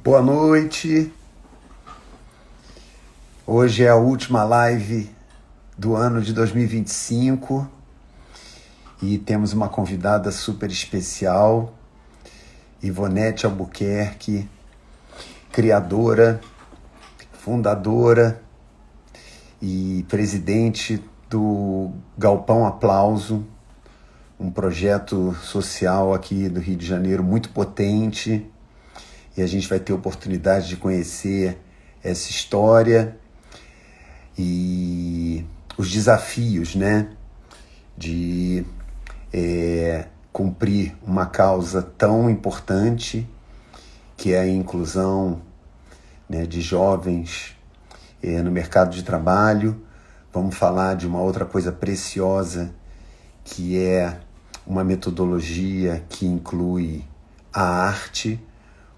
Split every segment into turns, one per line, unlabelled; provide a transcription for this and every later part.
Boa noite. Hoje é a última live do ano de 2025 e temos uma convidada super especial, Ivonete Albuquerque, criadora, fundadora e presidente do Galpão Aplauso, um projeto social aqui do Rio de Janeiro muito potente, e a gente vai ter oportunidade de conhecer essa história e os desafios, né, de cumprir uma causa tão importante que é a inclusão, né, de jovens no mercado de trabalho. Vamos falar de uma outra coisa preciosa, que é uma metodologia que inclui a arte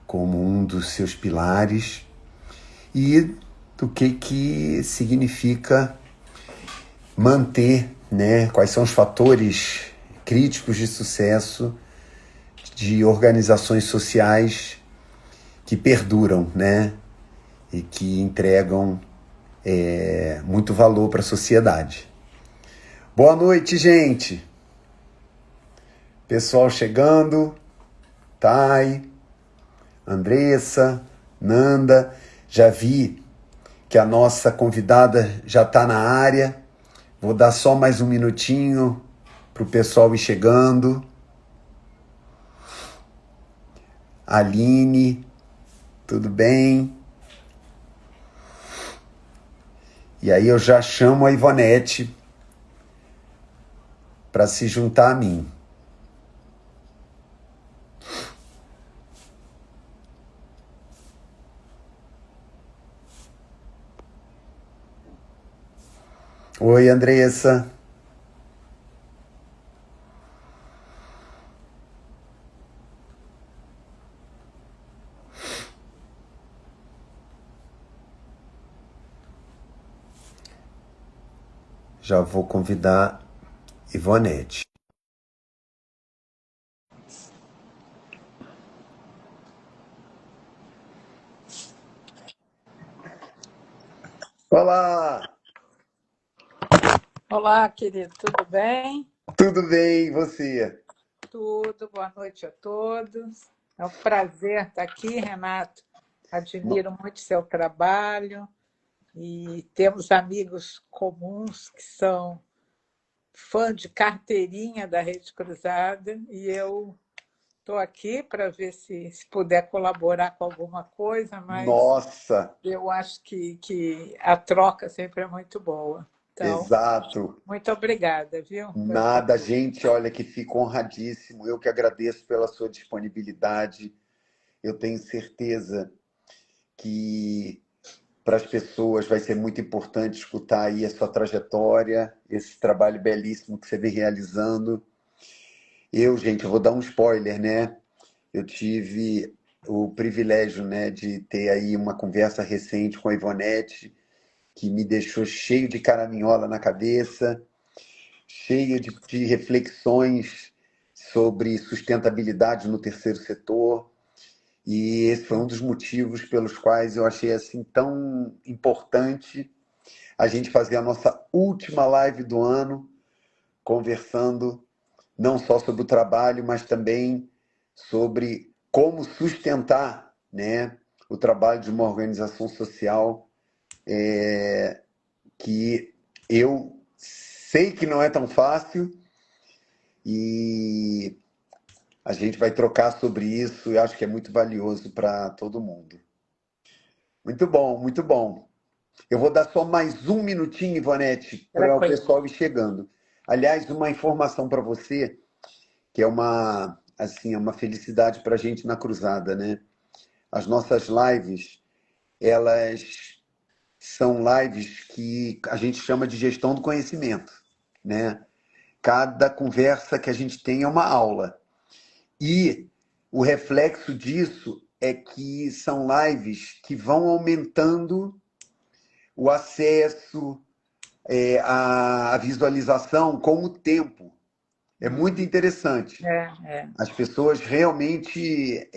como um dos seus pilares e do que significa manter, né, quais são os fatores críticos de sucesso de organizações sociais que perduram, né, e que entregam muito valor para a sociedade. Boa noite, gente! Pessoal chegando, Thay, Andressa, Nanda, já vi que a nossa convidada já está na área. Vou dar só mais um minutinho para o pessoal ir chegando. Aline, tudo bem? E aí eu já chamo a Ivonete para se juntar a mim. Oi, Andressa. Já vou convidar Ivonete. Olá!
Olá, querido, tudo bem?
Tudo bem, e você?
Tudo, boa noite a todos. É um prazer estar aqui, Renato. Admiro muito seu trabalho e temos amigos comuns que são fã de carteirinha da Rede Cruzada e eu estou aqui para ver se puder colaborar com alguma coisa, mas
Nossa,
eu acho que a troca sempre é muito boa. Então,
exato.
muito obrigada, viu?
Nada, gente, olha que fico honradíssimo. Eu que agradeço pela sua disponibilidade. Eu tenho certeza que para as pessoas vai ser muito importante escutar aí a sua trajetória, esse trabalho belíssimo que você vem realizando. Gente, eu vou dar um spoiler, né? Eu tive o privilégio, né, de ter aí uma conversa recente com a Ivonete, que me deixou cheio de caraminhola na cabeça, cheio de reflexões sobre sustentabilidade no terceiro setor. E esse foi um dos motivos pelos quais eu achei assim tão importante a gente fazer a nossa última live do ano, conversando não só sobre o trabalho, mas também sobre como sustentar, né, o trabalho de uma organização social que eu sei que não é tão fácil, e a gente vai trocar sobre isso e acho que é muito valioso para todo mundo. Muito bom, muito bom. Eu vou dar só mais um minutinho, Ivonete, para o
Tranquilo.
pessoal ir chegando. Aliás, uma informação para você, que é uma felicidade para a gente na Cruzada, né? As nossas lives, elas são lives que a gente chama de gestão do conhecimento, né? Cada conversa que a gente tem é uma aula. E o reflexo disso é que são lives que vão aumentando o acesso, a visualização com o tempo. É muito interessante.
É, é.
As pessoas realmente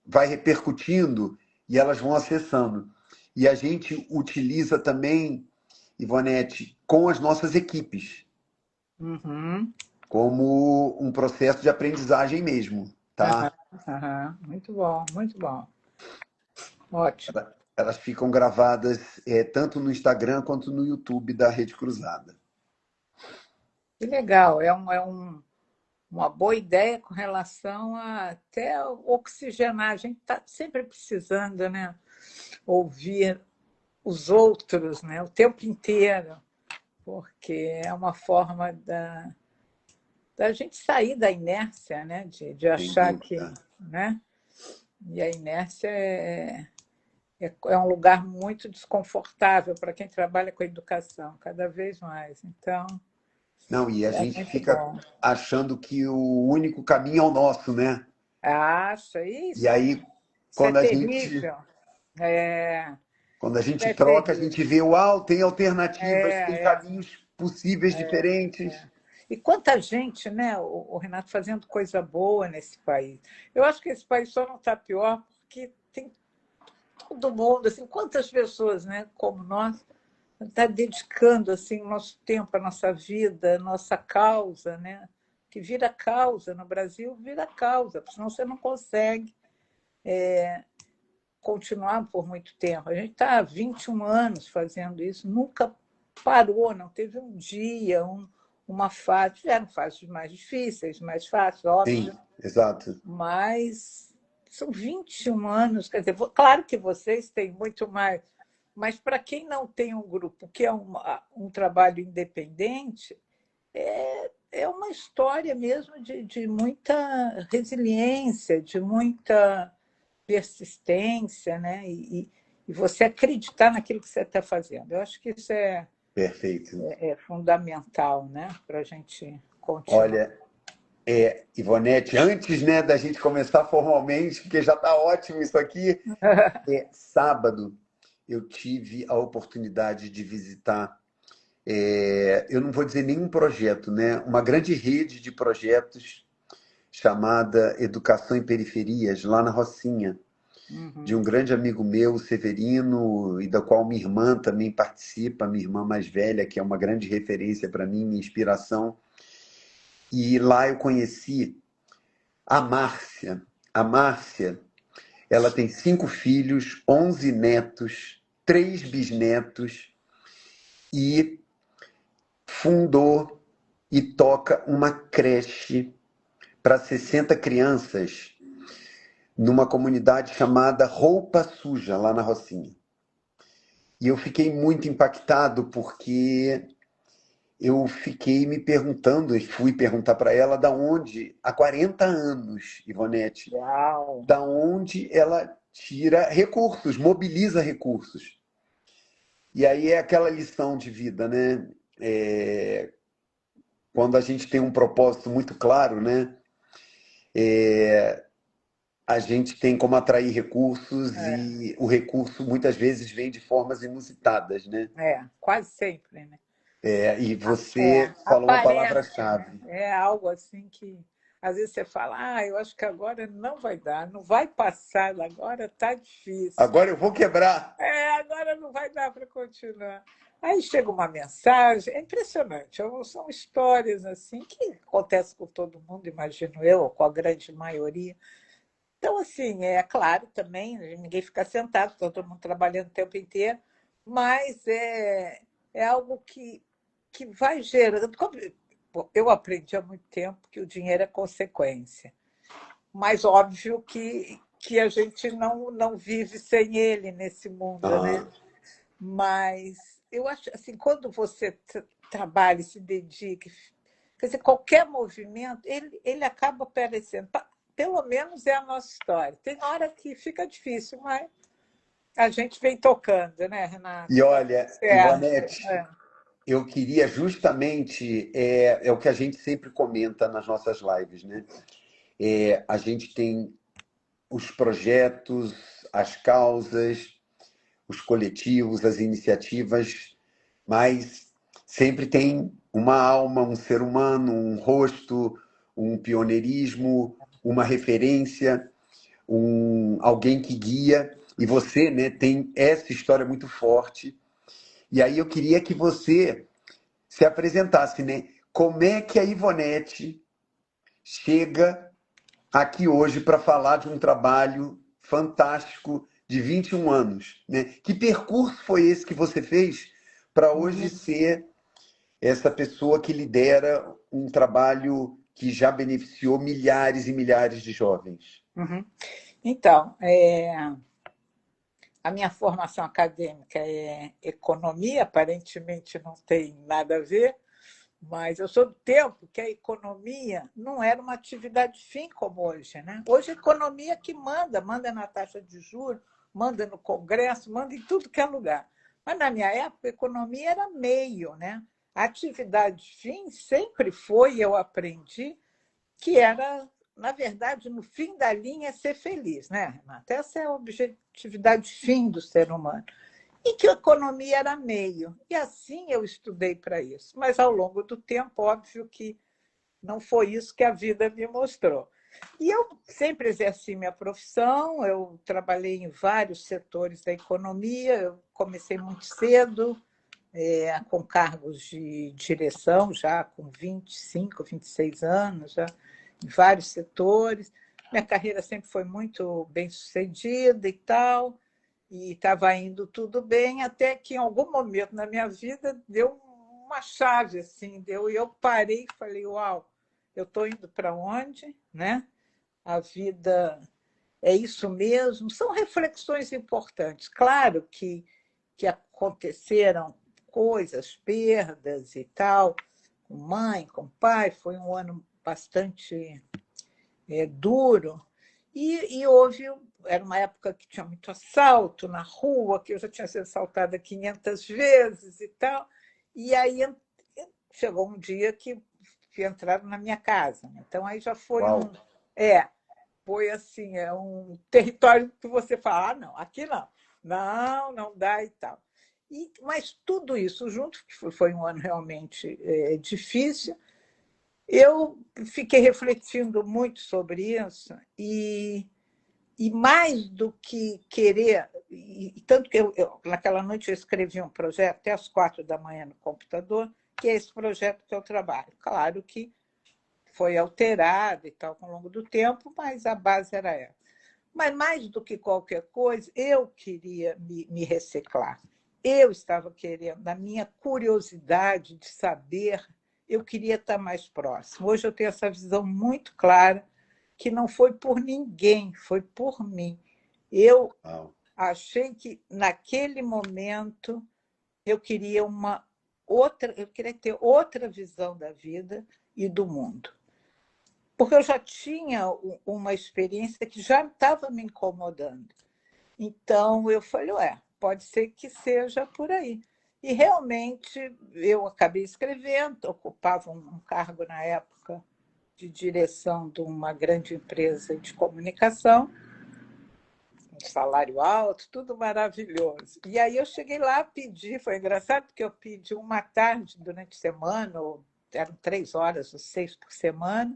vai repercutindo e elas vão acessando. E a gente utiliza também, Ivonete, com as nossas equipes,
Uhum.
como um processo de aprendizagem mesmo,
Aham,
tá?
aham. Muito bom, muito bom. Ótimo.
Elas ficam gravadas tanto no Instagram quanto no YouTube da Rede Cruzada.
Que legal. Uma boa ideia com relação a até oxigenar. A gente está sempre precisando, né? Ouvir os outros, né? O tempo inteiro, porque é uma forma da gente sair da inércia, né? De
Sem
achar que,
dúvida.
né? E a inércia é um lugar muito desconfortável para quem trabalha com educação, cada vez mais. Então,
Não, e a
é
gente
muito
fica
bom.
achando que o único caminho é o nosso, né?
Acha
E
isso?
aí,
Isso é
quando a gente,
terrível. É,
quando a
isso
gente
é
troca, a
terrível.
gente vê, uau, tem alternativas, tem
É, é,
caminhos possíveis diferentes.
E quanta gente, né, o Renato, fazendo coisa boa nesse país. Eu acho que esse país só não está pior porque tem todo mundo, assim, quantas pessoas, né, como nós, está dedicando assim o nosso tempo, a nossa vida, a nossa causa, né? Que vira causa no Brasil, vira causa, porque senão você não consegue continuar por muito tempo. A gente está há 21 anos fazendo isso, nunca parou, não teve um dia, uma fase. Tiveram fases mais difíceis, mais fáceis,
Sim,
óbvio,
exato.
mas são 21 anos. Quer dizer, claro que vocês têm muito mais, mas para quem não tem um grupo, que é um trabalho independente, é uma história mesmo de muita resiliência, de muita persistência, né? E você acreditar naquilo que você está fazendo. Eu acho que isso
Perfeito.
é fundamental, né? Para a gente continuar.
Olha, Ivonete, antes, né, da gente começar formalmente, porque já está ótimo isso aqui, sábado eu tive a oportunidade de visitar, eu não vou dizer nenhum projeto, né, uma grande rede de projetos chamada Educação em Periferias, lá na Rocinha, de um
Uhum.
grande amigo meu, o Severino, e da qual minha irmã também participa, minha irmã mais velha, que é uma grande referência para mim, minha inspiração. E lá eu conheci a Márcia. A Márcia, ela tem 5 filhos, 11 netos, 3 bisnetos e fundou e toca uma creche para 60 crianças numa comunidade chamada Roupa Suja, lá na Rocinha. E eu fiquei muito impactado porque eu fiquei me perguntando, e fui perguntar para ela da onde, há 40 anos, Ivonete,
Uau!
da onde ela tira recursos, mobiliza recursos. E aí é aquela lição de vida, né? Quando a gente tem um propósito muito claro, né? A gente tem como atrair recursos e o recurso muitas vezes vem de formas inusitadas, né?
Quase sempre, né?
E você falou uma
Aparece, né?
palavra-chave.
É algo assim que às vezes você fala, eu acho que agora não vai dar, não vai passar, agora está difícil.
Agora eu vou quebrar.
Agora não vai dar para continuar. Aí chega uma mensagem, é impressionante. São histórias assim que acontecem com todo mundo, imagino eu, ou com a grande maioria. Então, assim, é claro também, ninguém fica sentado, tá todo mundo trabalhando o tempo inteiro, mas é algo que vai gerando. Bom, eu aprendi há muito tempo que o dinheiro é consequência, mas óbvio que a gente não vive sem ele nesse mundo, né?
Ah,
Mas eu acho assim, quando você trabalha e se dedica, quer dizer, qualquer movimento, ele acaba aparecendo. Pelo menos é a nossa história. Tem hora que fica difícil, mas a gente vem tocando, né,
e
Renato? Tá tudo
olha,
certo.
Ivonete, eu queria justamente, é o que a gente sempre comenta nas nossas lives, né? A gente tem os projetos, as causas, os coletivos, as iniciativas, mas sempre tem uma alma, um ser humano, um rosto, um pioneirismo, uma referência. alguém que guia, e você, né, tem essa história muito forte. E aí eu queria que você se apresentasse, né? Como é que a Ivonete chega aqui hoje para falar de um trabalho fantástico de 21 anos, né? Que percurso foi esse que você fez para hoje
Uhum,
ser essa pessoa que lidera um trabalho que já beneficiou milhares e milhares de jovens?
uhum. Então, a minha formação acadêmica é economia, aparentemente não tem nada a ver, mas eu sou do tempo que a economia não era uma atividade fim como hoje, né? Hoje a economia que manda, manda na taxa de juros, manda no Congresso, manda em tudo que é lugar. Mas na minha época a economia era meio, né? A atividade fim sempre foi, eu aprendi, que era, na verdade, no fim da linha, é ser feliz, né, Renata? Essa é a objetividade fim do ser humano. E que a economia era meio. E assim eu estudei para isso. Mas, ao longo do tempo, óbvio que não foi isso que a vida me mostrou. E eu sempre exerci minha profissão, eu trabalhei em vários setores da economia, eu comecei muito cedo, com cargos de direção, já com 25, 26 anos, já em vários setores. Minha carreira sempre foi muito bem sucedida e tal, e estava indo tudo bem, até que em algum momento na minha vida deu uma chave, assim, deu, e eu parei e falei, uau, eu estou indo para onde? Né? A vida é isso mesmo? São reflexões importantes. Claro que aconteceram coisas, perdas e tal, com mãe, com pai, foi um ano bastante duro. E houve, era uma época que tinha muito assalto na rua, que eu já tinha sido assaltada 500 vezes e tal. E aí chegou um dia que entraram na minha casa. Então aí já foi
Uau!
é, foi assim, é um território que você fala, ah, não, aqui não, não, não dá e tal. Mas tudo isso junto, que foi um ano realmente difícil, eu fiquei refletindo muito sobre isso e mais do que querer, e tanto que naquela noite eu escrevi um projeto até às 4 da manhã no computador, que é esse projeto que eu trabalho. Claro que foi alterado e tal ao longo do tempo, mas a base era essa. Mas mais do que qualquer coisa, eu queria me reciclar. Eu estava querendo, na minha curiosidade de saber, eu queria estar mais próximo. Hoje eu tenho essa visão muito clara que não foi por ninguém, foi por mim. Eu
Uau!
achei que naquele momento eu queria eu queria ter outra visão da vida e do mundo. Porque eu já tinha uma experiência que já estava me incomodando. Então, eu falei, ué, pode ser que seja por aí. E realmente eu acabei escrevendo, ocupava um cargo na época de direção de uma grande empresa de comunicação, um salário alto, tudo maravilhoso. E aí eu cheguei lá, pedi, foi engraçado, porque eu pedi uma tarde durante a semana, ou eram 3 horas ou 6 por semana.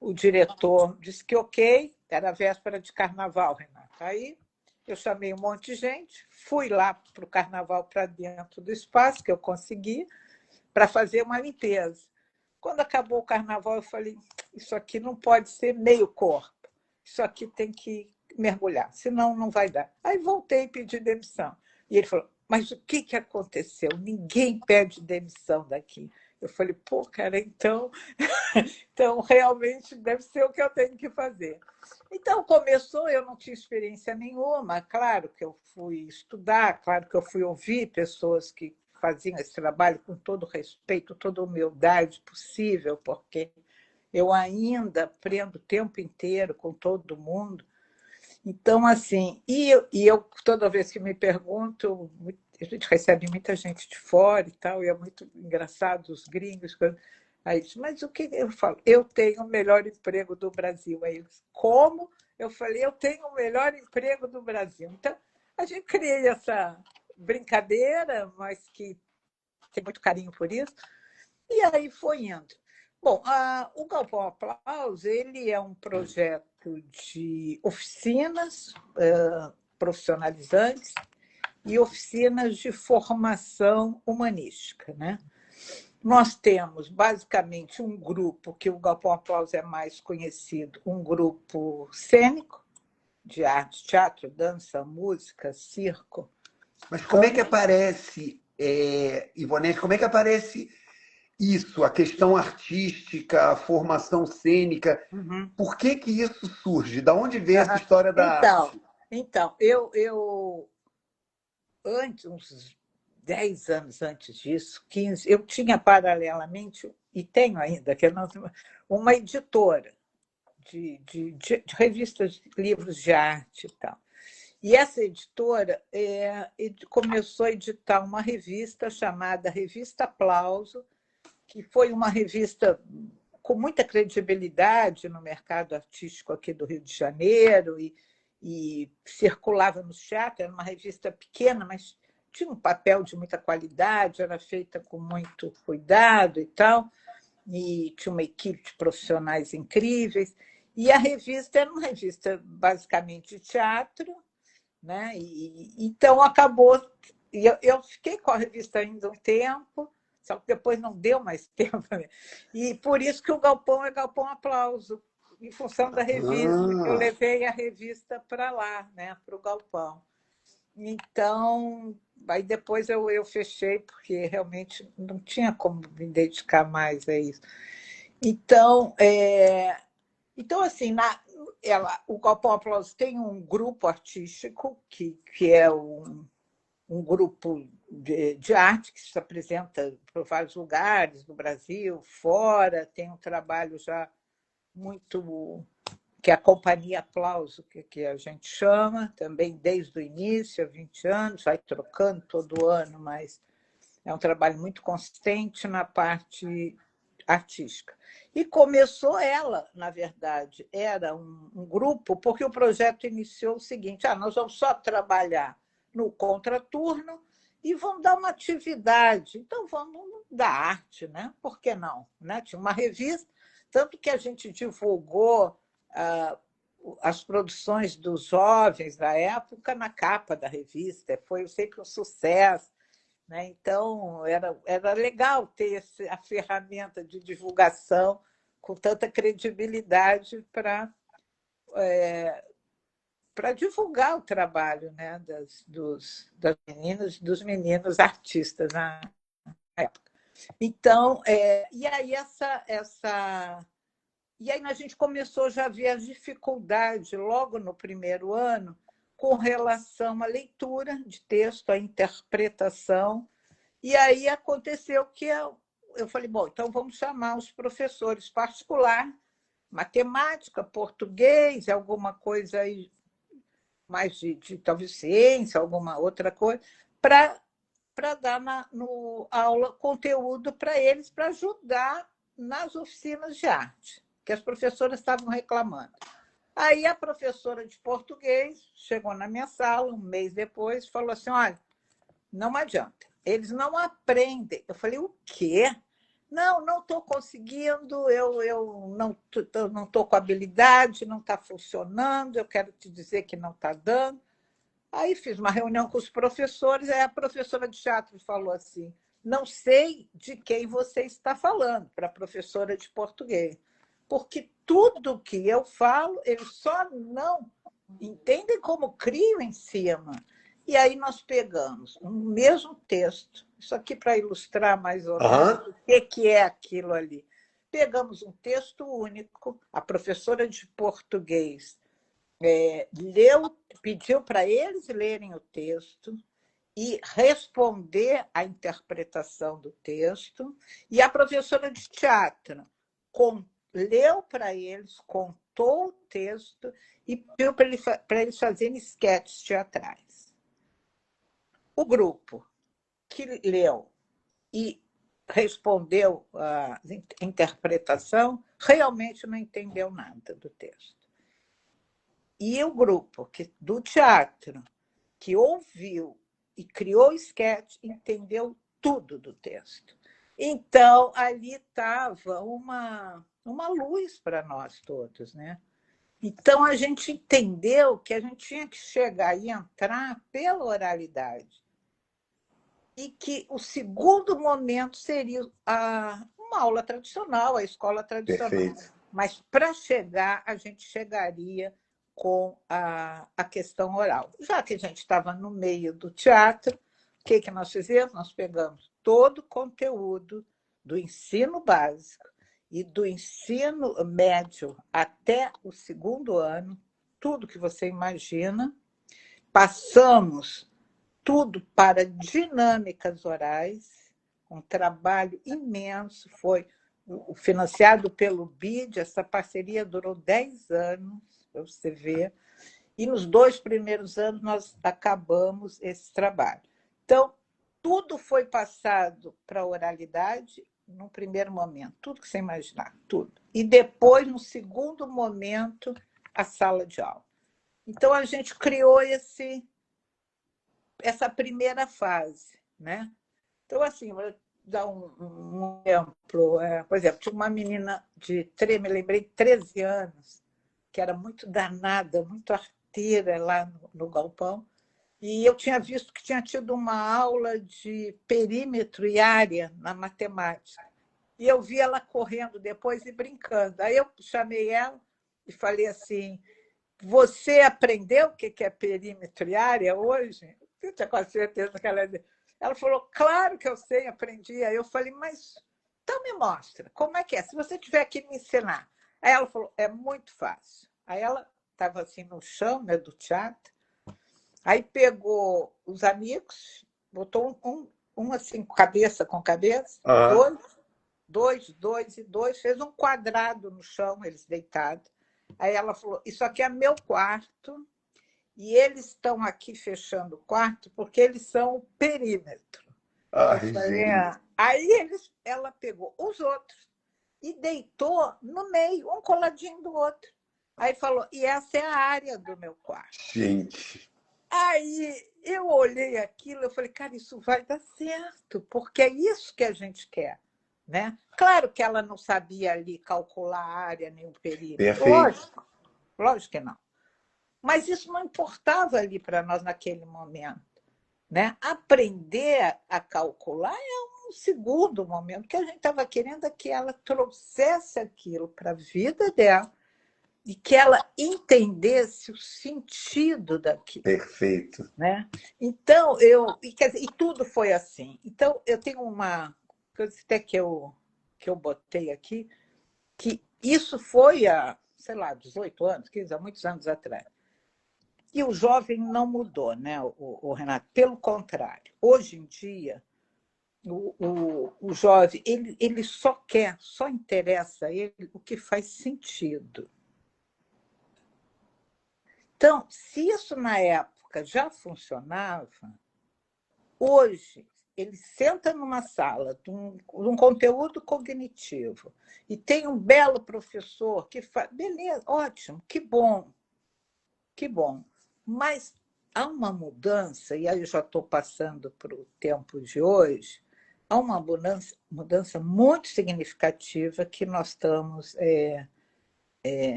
O diretor disse que ok, era véspera de carnaval, Renata. Aí eu chamei um monte de gente, fui lá para o carnaval, para dentro do espaço, que eu consegui, para fazer uma limpeza. Quando acabou o carnaval, eu falei: isso aqui não pode ser meio corpo, isso aqui tem que mergulhar, senão não vai dar. Aí voltei e pedi demissão. E ele falou: mas o que aconteceu? Ninguém pede demissão daqui. Eu falei: pô, cara, então realmente deve ser o que eu tenho que fazer. Então começou, eu não tinha experiência nenhuma, claro que eu fui estudar, claro que eu fui ouvir pessoas que faziam esse trabalho com todo respeito, toda humildade possível, porque eu ainda aprendo o tempo inteiro com todo mundo. Então, assim, e eu toda vez que me pergunto, a gente recebe muita gente de fora e tal, e é muito engraçado os gringos. Aí, mas o que eu falo? Eu tenho o melhor emprego do Brasil. Aí eles, como? Eu falei, eu tenho o melhor emprego do Brasil. Então, a gente cria essa brincadeira, mas que tem muito carinho por isso. E aí foi indo. Bom, o Galpão Aplausos ele é um projeto formato de oficinas profissionalizantes e oficinas de formação humanística, né? Nós temos, basicamente, um grupo, que o Galpão Aplauso é mais conhecido, um grupo cênico, de arte, teatro, dança, música, circo.
Mas como é que aparece, Ivonete, como é que aparece isso, a questão artística, a formação cênica?
Uhum.
Por que que isso surge? Da onde vem essa
Uhum.
história da arte?
Então eu antes, uns 10 anos antes disso, 15, eu tinha paralelamente, e tenho ainda, que é uma editora de revistas, de livros de arte e tal. E essa editora começou a editar uma revista chamada Revista Aplauso, que foi uma revista com muita credibilidade no mercado artístico aqui do Rio de Janeiro e circulava no teatro. Era uma revista pequena, mas tinha um papel de muita qualidade, era feita com muito cuidado e tal, e tinha uma equipe de profissionais incríveis. E a revista era uma revista basicamente de teatro, né? Então acabou. Eu fiquei com a revista ainda um tempo, só que depois não deu mais tempo. E por isso que o Galpão é Galpão Aplauso, em função da revista, que eu
Ah,
levei a revista para lá, né, para o Galpão. Então, aí depois eu fechei, porque realmente não tinha como me dedicar mais a isso. Então, assim, o Galpão Aplauso tem um grupo artístico, que é um grupo de arte que se apresenta por vários lugares no Brasil, fora, tem um trabalho já muito, que é a Companhia Aplauso, que a gente chama, também desde o início, há 20 anos, vai trocando todo ano, mas é um trabalho muito consistente na parte artística. E começou ela, na verdade, era um grupo, porque o projeto iniciou o seguinte: nós vamos só trabalhar no contraturno e vamos dar uma atividade. Então, vamos dar arte, né? Por que não? Né? Tinha uma revista, tanto que a gente divulgou as produções dos jovens da época na capa da revista. Foi sempre um sucesso. Né? Então, era legal ter a ferramenta de divulgação com tanta credibilidade para divulgar o trabalho, né, das meninas e dos meninos artistas na época. Então, e aí a gente começou já a ver as dificuldades logo no primeiro ano com relação à leitura de texto, à interpretação. E aí aconteceu que eu falei, bom, então vamos chamar os professores particular, matemática, português, alguma coisa aí mais de talvez ciência, alguma outra coisa, para dar no aula conteúdo para eles, para ajudar nas oficinas de arte, que as professoras estavam reclamando. Aí a professora de português chegou na minha sala um mês depois e falou assim: olha, não adianta, eles não aprendem. Eu falei: o quê? Não estou conseguindo, eu não estou com habilidade, não está funcionando, eu quero te dizer que não está dando. Aí fiz uma reunião com os professores, aí a professora de teatro falou assim: não sei de quem você está falando, para a professora de português, porque tudo que eu falo, eles só não entendem como crio em cima. E aí nós pegamos o mesmo texto, isso aqui para ilustrar mais ou menos
aham.
o que é aquilo ali. Pegamos um texto único, a professora de português pediu para eles lerem o texto e responder à interpretação do texto, e a professora de teatro leu para eles, contou o texto e pediu para eles fazerem esquetes teatrais. O grupo que leu e respondeu à interpretação realmente não entendeu nada do texto. E o grupo do teatro, que ouviu e criou esquete, entendeu tudo do texto. Então, ali estava uma luz para nós todos, né? Então, a gente entendeu que a gente tinha que chegar e entrar pela oralidade. E que o segundo momento seria uma aula tradicional, a escola tradicional.
Perfeito.
Mas, para chegar, a gente chegaria com a questão oral. Já que a gente estava no meio do teatro, o que nós fizemos? Nós pegamos todo o conteúdo do ensino básico e do ensino médio até o segundo ano, tudo que você imagina, passamos tudo para dinâmicas orais, um trabalho imenso, foi financiado pelo BID, essa parceria durou 10 anos, para você ver, e nos 2 primeiros anos nós acabamos esse trabalho. Então, tudo foi passado para a oralidade no primeiro momento, tudo que você imaginar, tudo. E depois, no segundo momento, a sala de aula. Então, a gente criou essa primeira fase, né? Então, assim, vou dar um exemplo. Por exemplo, tinha uma menina me lembrei, 13 anos, que era muito danada, muito arteira lá no galpão, e eu tinha visto que tinha tido uma aula de perímetro e área na matemática. E eu vi ela correndo depois e brincando. Aí eu chamei ela e falei assim: você aprendeu o que é perímetro e área hoje? Eu tinha quase certeza que ela falou, claro que eu sei, aprendi. Aí eu falei, mas então me mostra, como é que é? Se você tiver que me ensinar. Aí ela falou, é muito fácil. Aí ela estava assim no chão, né, do teatro, aí pegou os amigos, botou um assim, cabeça com cabeça,
Ah,
dois e dois, fez um quadrado no chão, eles deitados. Aí ela falou, isso aqui é meu quarto, e eles estão aqui fechando o quarto porque eles são o perímetro. Eu
ai,
falei,
gente.
aí ela pegou os outros e deitou no meio, um coladinho do outro. Aí falou, e essa é a área do meu quarto.
Gente.
Aí eu olhei aquilo, eu falei, cara, isso vai dar certo, porque é isso que a gente quer. Né? Claro que ela não sabia ali calcular a área nem o perímetro.
Perfeito.
Lógico que não. Mas isso não importava ali para nós naquele momento. Né? Aprender a calcular é um segundo momento. O que a gente estava querendo é que ela trouxesse aquilo para a vida dela e que ela entendesse o sentido daquilo.
Perfeito.
Né? Então, quer dizer, e tudo foi assim. Então, eu tenho uma coisa até que eu botei aqui, que isso foi há, sei lá, 18 anos, 15, há muitos anos atrás. E o jovem não mudou, né, o Renato? Pelo contrário, hoje em dia, o jovem ele só quer, só interessa a ele o que faz sentido. Então, se isso na época já funcionava, hoje ele senta numa sala de um conteúdo cognitivo e tem um belo professor que faz. Beleza, ótimo, que bom, que bom. Mas há uma mudança, e aí eu já estou passando para o tempo de hoje, há uma mudança muito significativa que nós estamos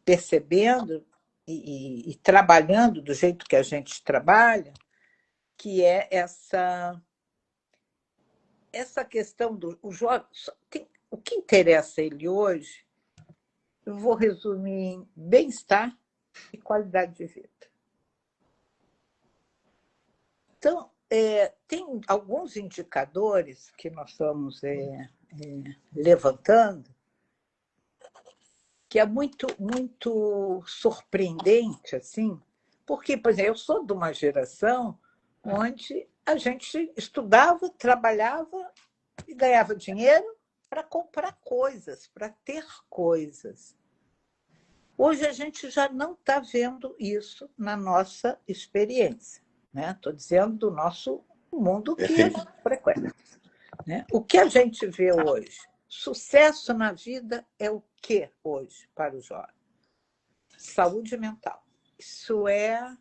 percebendo e trabalhando do jeito que a gente trabalha, que é essa questão do jovem. O que interessa a ele hoje, eu vou resumir em bem-estar e qualidade de vida. Então, tem alguns indicadores que nós estamos levantando que é muito, muito surpreendente, assim, porque, por exemplo, eu sou de uma geração onde a gente estudava, trabalhava e ganhava dinheiro para comprar coisas, para ter coisas. Hoje a gente já não está vendo isso na nossa experiência. Estou dizendo do nosso mundo que a
Perfeito.
gente frequenta. Né? O que a gente vê hoje? Sucesso na vida é o que hoje para o jovem? Saúde mental. Isso é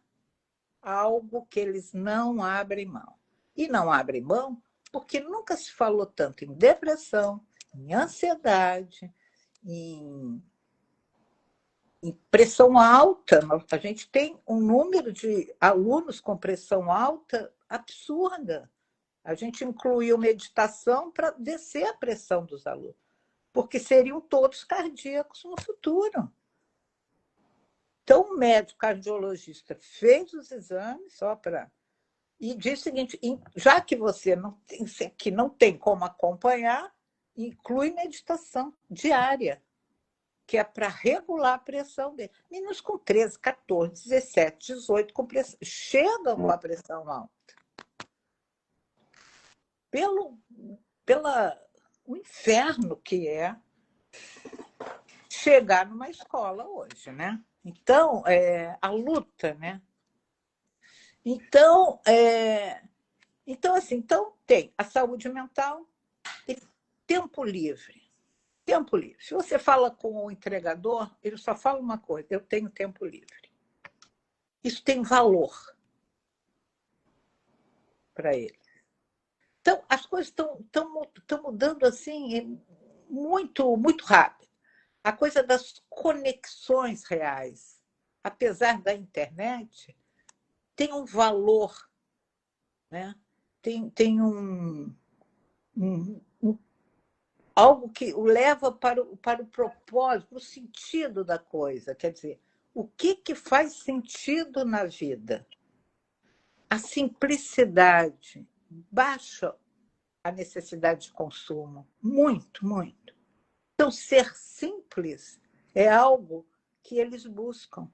algo que eles não abrem mão. E não abrem mão porque nunca se falou tanto em depressão, em ansiedade, em pressão alta, a gente tem um número de alunos com pressão alta absurda. A gente incluiu meditação para descer a pressão dos alunos, porque seriam todos cardíacos no futuro. Então, o médico cardiologista fez os exames só para... E disse o seguinte, já que você não tem como acompanhar, inclui meditação diária, que é para regular a pressão dele. Meninos com 13, 14, 17, 18 com pressão, chegam com a pressão alta. Pelo o inferno que é chegar numa escola hoje, né? Então, a luta, né? Então, tem a saúde mental e tempo livre. Tempo livre. Se você fala com o entregador, ele só fala uma coisa: eu tenho tempo livre. Isso tem valor para ele. Então, as coisas estão mudando assim muito, muito rápido. A coisa das conexões reais, apesar da internet, tem um valor, né? Tem algo que o leva para o propósito, para o sentido da coisa. Quer dizer, o que faz sentido na vida? A simplicidade baixa a necessidade de consumo. Muito, muito. Então, ser simples é algo que eles buscam.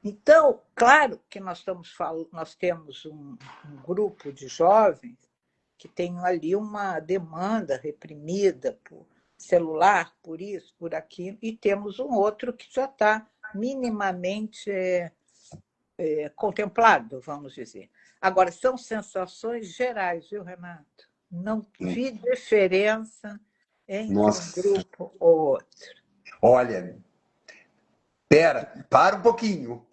Então, claro que nós temos um grupo de jovens que tem ali uma demanda reprimida por celular, por isso, por aquilo, e temos um outro que já está minimamente contemplado, vamos dizer. Agora, são sensações gerais, viu, Renato? Não vi diferença entre um grupo ou outro.
Olha, para um pouquinho.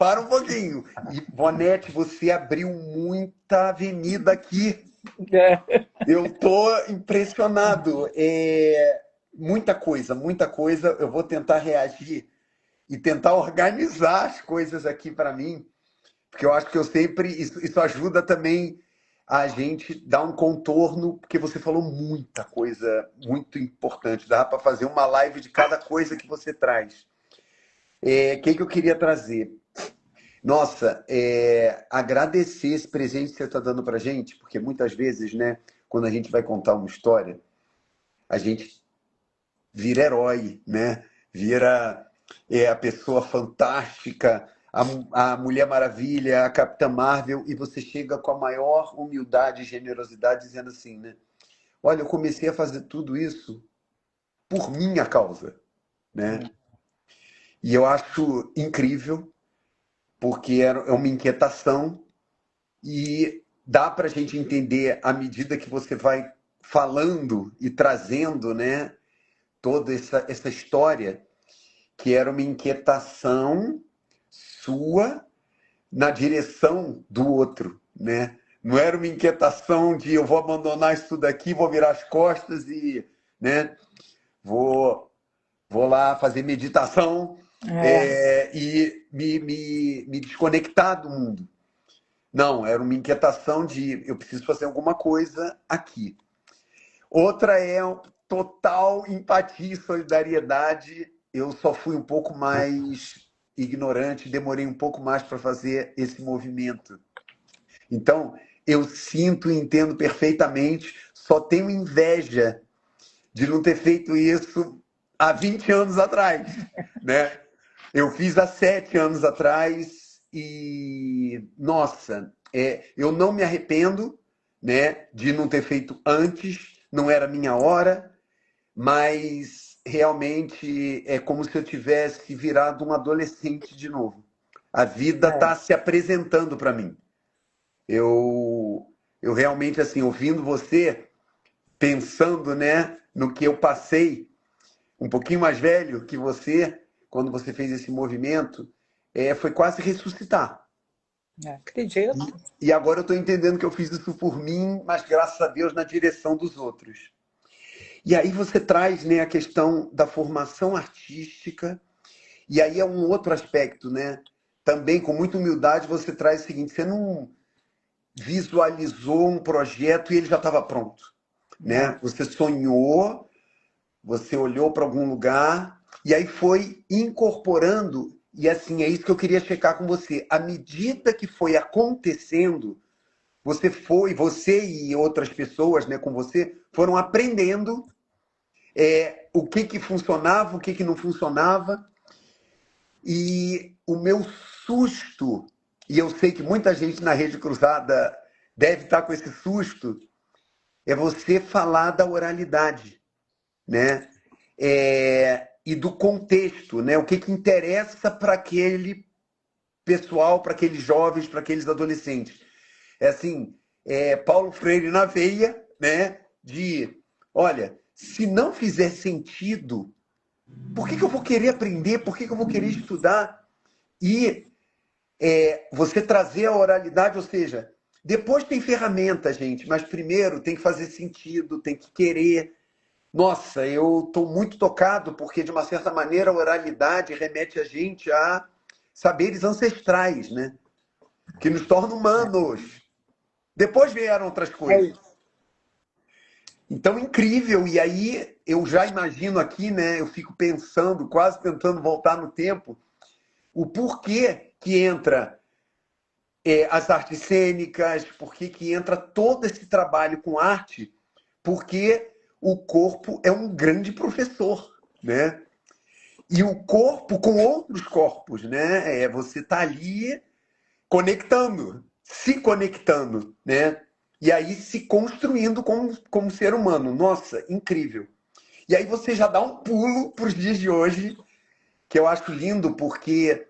E, Bonete, você abriu muita avenida aqui. Eu estou impressionado. Muita coisa. Eu vou tentar reagir e tentar organizar as coisas aqui para mim, porque eu acho que eu sempre... Isso ajuda também a gente dar um contorno, porque você falou muita coisa muito importante. Dá para fazer uma live de cada coisa que você traz. O que eu queria trazer? Nossa, agradecer esse presente que você está dando para a gente, porque muitas vezes, né, quando a gente vai contar uma história, a gente vira herói, né? Vira a pessoa fantástica, a Mulher Maravilha, a Capitã Marvel, e você chega com a maior humildade e generosidade dizendo assim, né? Olha, eu comecei a fazer tudo isso por minha causa, né? E eu acho incrível, porque é uma inquietação e dá para a gente entender à medida que você vai falando e trazendo, né, toda essa história, que era uma inquietação sua na direção do outro, né? Não era uma inquietação de eu vou abandonar isso tudo aqui, vou virar as costas e, né, vou lá fazer meditação e me desconectar do mundo. Não, era uma inquietação de eu preciso fazer alguma coisa aqui. Outra é total empatia e solidariedade. Eu só fui um pouco mais ignorante, demorei um pouco mais para fazer esse movimento. Então, eu sinto e entendo perfeitamente, só tenho inveja de não ter feito isso há 20 anos atrás, né? Eu fiz há 7 anos atrás e, nossa, eu não me arrependo, né, de não ter feito antes, não era minha hora, mas realmente é como se eu tivesse virado um adolescente de novo. A vida está se apresentando para mim. Eu realmente, assim, ouvindo você, pensando, né, no que eu passei, um pouquinho mais velho que você, quando você fez esse movimento, foi quase ressuscitar.
Acredito.
E agora eu estou entendendo que eu fiz isso por mim, mas graças a Deus na direção dos outros. E aí você traz, né, a questão da formação artística E aí é um outro aspecto, né? Também, com muita humildade, você traz o seguinte: você não visualizou um projeto e ele já estava pronto,
Não.
né? Você sonhou, você olhou para algum lugar e aí foi incorporando. E assim, é isso que eu queria checar com você. À medida que foi acontecendo, você e outras pessoas, né, com você, foram aprendendo o que que funcionava, o que que não funcionava. E o meu susto, e eu sei que muita gente na Rede Cruzada deve estar com esse susto, é você falar da oralidade, né? E do contexto, né? O que que interessa para aquele pessoal, para aqueles jovens, para aqueles adolescentes. É assim, Paulo Freire na veia, né? De, olha, se não fizer sentido, por que que eu vou querer aprender? Por que que eu vou querer estudar? E você trazer a oralidade, ou seja, depois tem ferramenta, gente, mas primeiro tem que fazer sentido, tem que querer. Nossa, eu estou muito tocado porque, de uma certa maneira, a oralidade remete a gente a saberes ancestrais, né? Que nos tornam humanos. Depois vieram outras
É
coisas.
isso.
Então, incrível. E aí, eu já imagino aqui, né? Eu fico pensando, quase tentando voltar no tempo, o porquê que entra as artes cênicas, porquê que entra todo esse trabalho com arte, porque o corpo é um grande professor, né? E o corpo com outros corpos, né? Você está ali conectando, se conectando, né? E aí se construindo como ser humano. Nossa, incrível. E aí você já dá um pulo para os dias de hoje, que eu acho lindo, porque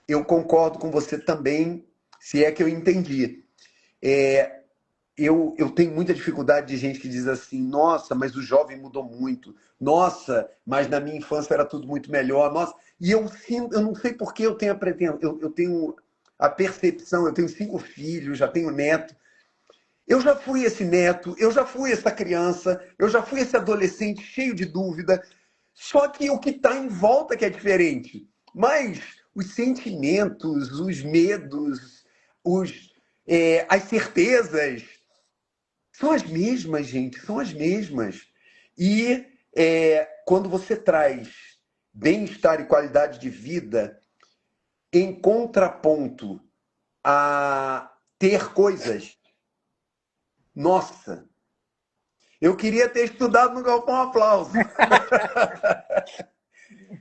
eu concordo com você também, se é que eu entendi. Eu tenho muita dificuldade de gente que diz assim: nossa, mas o jovem mudou muito. Nossa, mas na minha infância era tudo muito melhor. Nossa, e eu sinto, eu não sei por que eu tenho a pretensão, eu tenho a percepção, eu tenho 5 filhos, já tenho neto. Eu já fui esse neto, eu já fui essa criança, eu já fui esse adolescente cheio de dúvida. Só que o que está em volta que é diferente. Mas os sentimentos, os medos, as certezas são as mesmas, gente, são as mesmas. E quando você traz bem-estar e qualidade de vida em contraponto a ter coisas, nossa, eu queria ter estudado no Galpão Aplauso.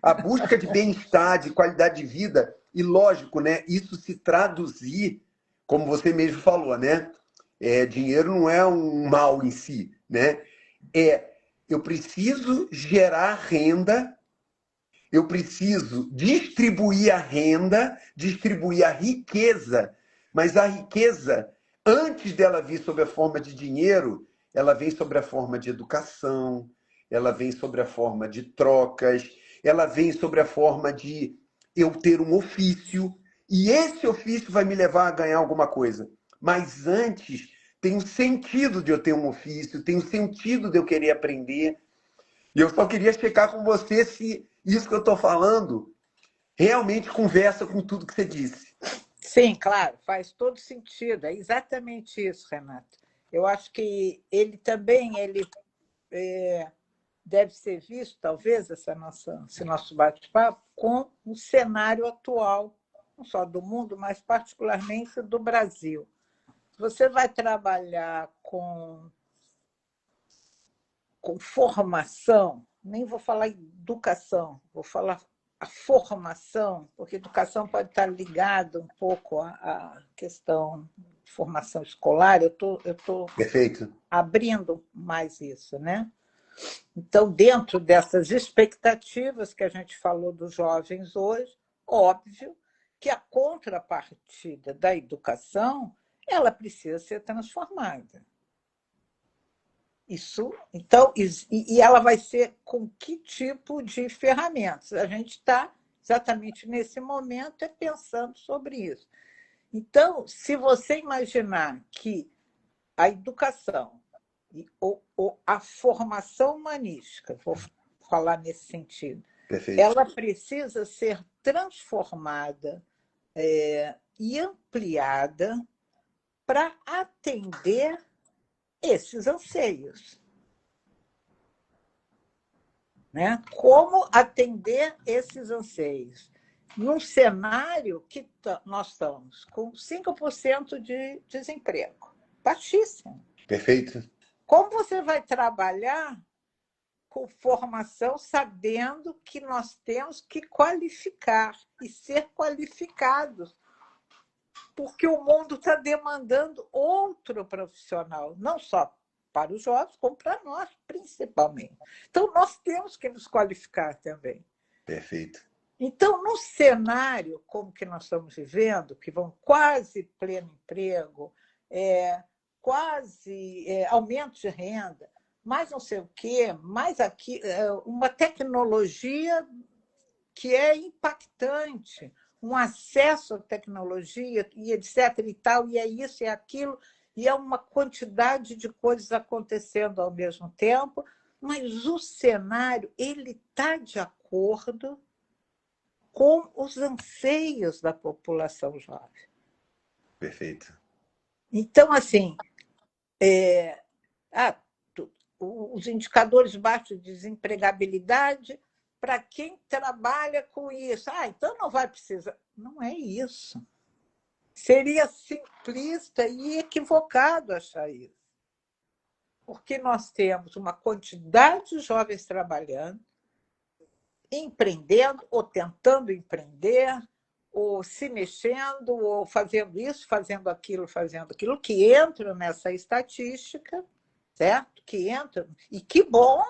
A busca de bem-estar, de qualidade de vida, e lógico, né, isso se traduzir, como você mesmo falou, né? Dinheiro não é um mal em si, né? Eu preciso gerar renda, eu preciso distribuir a renda, distribuir a riqueza, mas a riqueza, antes dela vir sob a forma de dinheiro, ela vem sobre a forma de educação, ela vem sobre a forma de trocas, ela vem sobre a forma de eu ter um ofício, e esse ofício vai me levar a ganhar alguma coisa. Mas antes, tem um sentido de eu ter um ofício, tem um sentido de eu querer aprender. E eu só queria checar com você se isso que eu estou falando realmente conversa com tudo que você disse.
Sim, claro, faz todo sentido. É exatamente isso, Renato. Eu acho que ele também deve ser visto, talvez, esse nosso bate-papo, com o cenário atual, não só do mundo, mas particularmente do Brasil. Você vai trabalhar com formação, nem vou falar educação, vou falar a formação, porque educação pode estar ligada um pouco à questão de formação escolar, eu tô
Perfeito.
abrindo mais isso, né? Então, dentro dessas expectativas que a gente falou dos jovens hoje, óbvio que a contrapartida da educação ela precisa ser transformada. Isso, então, e ela vai ser com que tipo de ferramentas? A gente está exatamente nesse momento pensando sobre isso. Então, se você imaginar que a educação ou a formação humanística, vou falar nesse sentido,
Perfeito.
ela precisa ser transformada e ampliada para atender esses anseios. Né? Como atender esses anseios? Num cenário que nós estamos com 5% de desemprego, baixíssimo.
Perfeito.
Como você vai trabalhar com formação sabendo que nós temos que qualificar e ser qualificados? Porque o mundo está demandando outro profissional, não só para os jovens, como para nós, principalmente. Então, nós temos que nos qualificar também.
Perfeito.
Então, no cenário como que nós estamos vivendo, que vão quase pleno emprego, quase aumento de renda, mais não sei o quê, mais aqui, uma tecnologia que é impactante, um acesso à tecnologia, e etc. e tal, e é isso, e é aquilo, e é uma quantidade de coisas acontecendo ao mesmo tempo, mas o cenário ele está de acordo com os anseios da população jovem.
Perfeito.
Então, assim, os indicadores baixos de desempregabilidade para quem trabalha com isso. Então não vai precisar. Não é isso. Seria simplista e equivocado achar isso. Porque nós temos uma quantidade de jovens trabalhando, empreendendo ou tentando empreender, ou se mexendo, ou fazendo isso, fazendo aquilo, que entram nessa estatística, certo? Que entram, e que bom,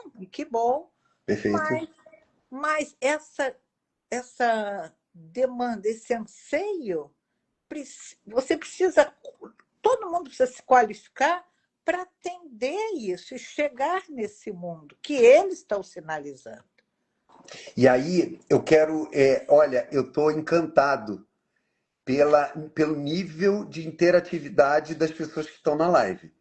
Perfeito.
mas essa demanda, esse anseio, você precisa, todo mundo precisa se qualificar para atender isso e chegar nesse mundo que eles estão sinalizando.
E aí, eu quero. Olha, eu estou encantado pelo nível de interatividade das pessoas que estão na live.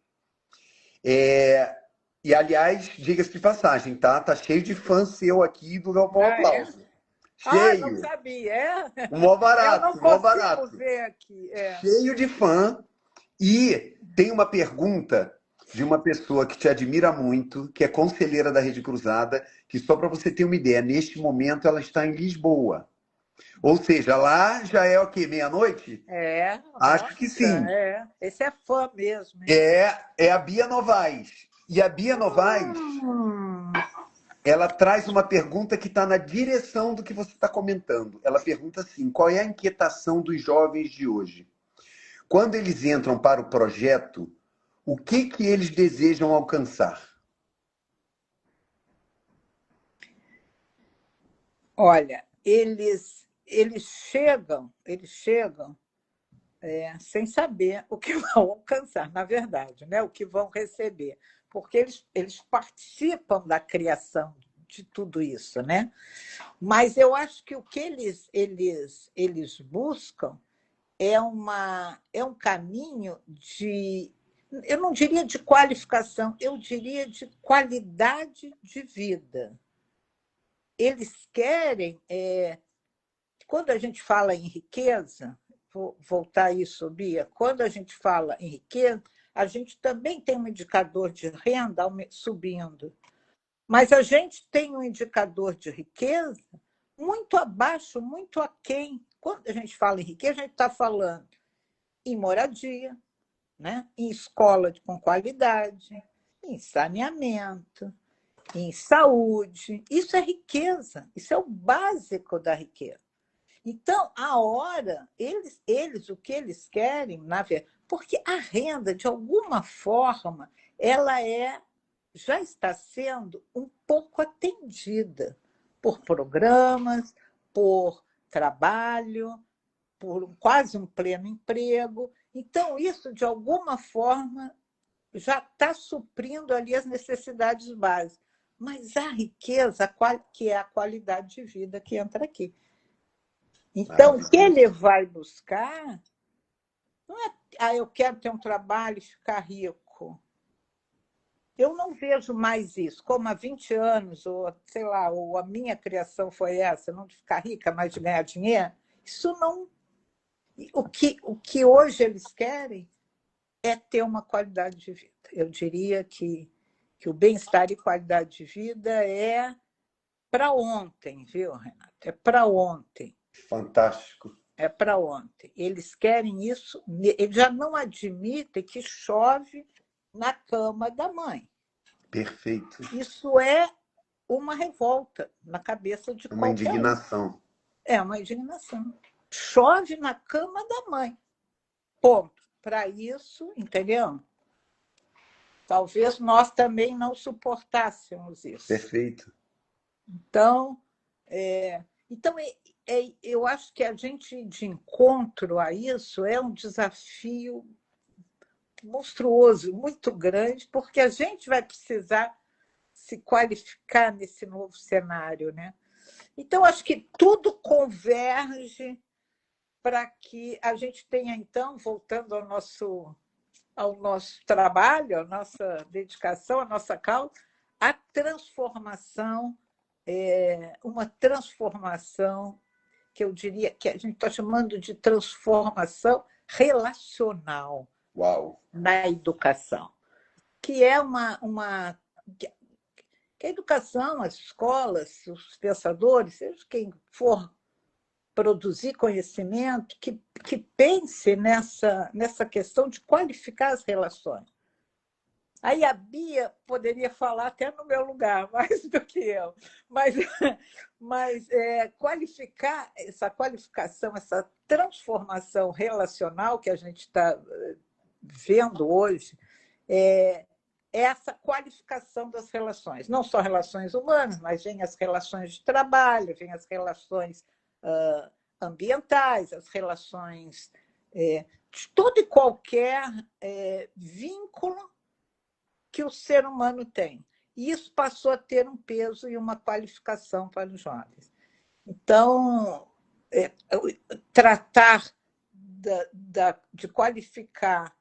E, aliás, diga-se de passagem, tá? Tá cheio de fã seu aqui do Galpão Aplauso.
Não
Cheio.
sabia.
Um mó
Eu não
barato, mó
consigo
barato.
ver aqui.
Cheio de fã. E tem uma pergunta de uma pessoa que te admira muito, que é conselheira da Rede Cruzada, que só para você ter uma ideia, neste momento ela está em Lisboa. Ou seja, lá já é o quê? Meia-noite? Acho que sim.
Esse é fã mesmo. Hein?
É a Bia Novaes. E a Bia Novaes, ela traz uma pergunta que está na direção do que você está comentando. Ela pergunta assim: qual é a inquietação dos jovens de hoje? Quando eles entram para o projeto, o que eles desejam alcançar?
Olha, eles chegam sem saber o que vão alcançar, na verdade, né? O que vão receber, porque eles participam da criação de tudo isso, né? Mas eu acho que o que eles buscam é um caminho de, eu não diria de qualificação, eu diria de qualidade de vida. Eles querem, quando a gente fala em riqueza, vou voltar a isso, Bia, quando a gente fala em riqueza, a gente também tem um indicador de renda subindo, mas a gente tem um indicador de riqueza muito abaixo, muito aquém. Quando a gente fala em riqueza, a gente está falando em moradia, né? Em escola com qualidade, em saneamento, em saúde. Isso é riqueza, isso é o básico da riqueza. Então, a hora, eles o que eles querem, na verdade, porque a renda, de alguma forma, ela já está sendo um pouco atendida por programas, por trabalho, por quase um pleno emprego. Então, isso, de alguma forma, já está suprindo ali as necessidades básicas. Mas a riqueza, que é a qualidade de vida que entra aqui. Então, o que ele vai buscar não é eu quero ter um trabalho e ficar rico. eu não vejo mais isso, como há 20 anos, ou sei lá, ou a minha criação foi essa, não de ficar rica, mas de ganhar dinheiro. Isso não. O que hoje eles querem é ter uma qualidade de vida. Eu diria que o bem-estar e qualidade de vida é para ontem, viu, Renato? É para ontem.
Fantástico.
É para ontem. Eles querem isso, eles já não admitem que chove na cama da mãe.
Perfeito.
Isso é uma revolta na cabeça de
Uma
qualquer um.
indignação.
É uma indignação. Chove na cama da mãe. Ponto. Para isso, entendeu? Talvez nós também não suportássemos isso.
Perfeito.
Então, então eu acho que a gente ir de encontro a isso é um desafio monstruoso, muito grande, porque a gente vai precisar se qualificar nesse novo cenário, né? Então, acho que tudo converge para que a gente tenha, então, voltando ao nosso trabalho, à nossa dedicação, à nossa causa, a transformação, uma transformação que eu diria que a gente está chamando de transformação relacional.
Uau.
Na educação, que é que a educação, as escolas, os pensadores, seja quem for produzir conhecimento, que pense nessa questão de qualificar as relações. Aí a Bia poderia falar até no meu lugar, mais do que eu, mas qualificar essa qualificação, essa transformação relacional que a gente está vendo hoje, essa qualificação das relações, não só relações humanas, mas vem as relações de trabalho, vem as relações ambientais, as relações de todo e qualquer vínculo que o ser humano tem. E isso passou a ter um peso e uma qualificação para os jovens. Então, tratar de qualificar